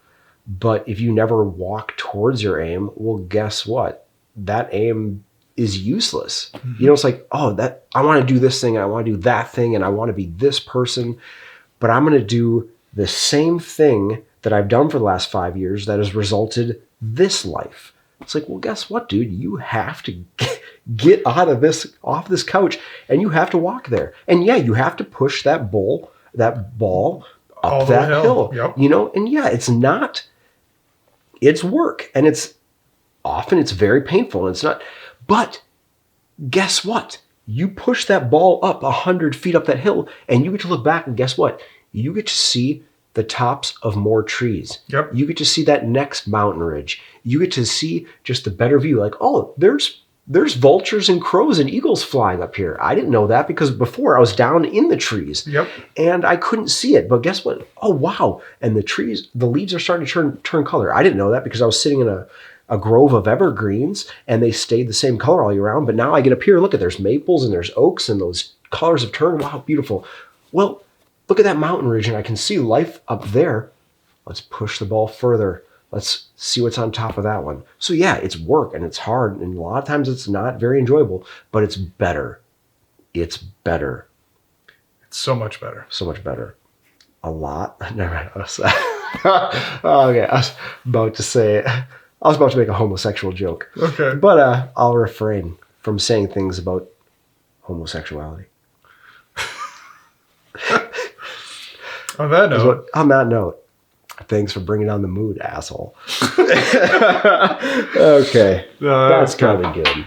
Speaker 1: but if you never walk towards your aim, well, guess what? That aim is useless. It's like, I want to do this thing, I want to do that thing, and I want to be this person, but I'm going to do the same thing that I've done for the last 5 years that has resulted this life. It's like, well, guess what, dude? You have to get off this couch, and you have to walk there. And yeah, you have to push that ball up that hill. Yep. And yeah, it's work, and it's very painful, and it's not. But guess what? You push that ball up 100 feet up that hill, and you get to look back, and guess what? You get to see the tops of more trees.
Speaker 2: Yep.
Speaker 1: You get to see that next mountain ridge. You get to see just a better view. Like, oh, there's vultures and crows and eagles flying up here. I didn't know that because before I was down in the trees.
Speaker 2: Yep.
Speaker 1: And I couldn't see it. But guess what? Oh, wow. And the leaves are starting to turn color. I didn't know that because I was sitting in a grove of evergreens and they stayed the same color all year round. But now I get up here, look, there's maples and there's oaks and those colors have turned. Wow, beautiful. Well, look at that mountain ridge and I can see life up there. Let's push the ball further. Let's see what's on top of that one. So yeah, it's work and it's hard. And a lot of times it's not very enjoyable, but it's better. It's better.
Speaker 2: It's so much better.
Speaker 1: So much better. A lot. Never mind. Okay, I was about to say I was about to make a homosexual joke.
Speaker 2: Okay.
Speaker 1: But I'll refrain from saying things about homosexuality.
Speaker 2: On that note.
Speaker 1: On that note, thanks for bringing on the mood, asshole. Okay. That's kind of good.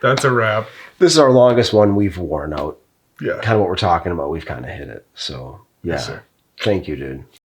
Speaker 2: That's a wrap.
Speaker 1: This is our longest one we've worn out.
Speaker 2: Yeah.
Speaker 1: Kind of what we're talking about. We've kind of hit it. So, yeah.
Speaker 2: Yes, sir.
Speaker 1: Thank you, dude.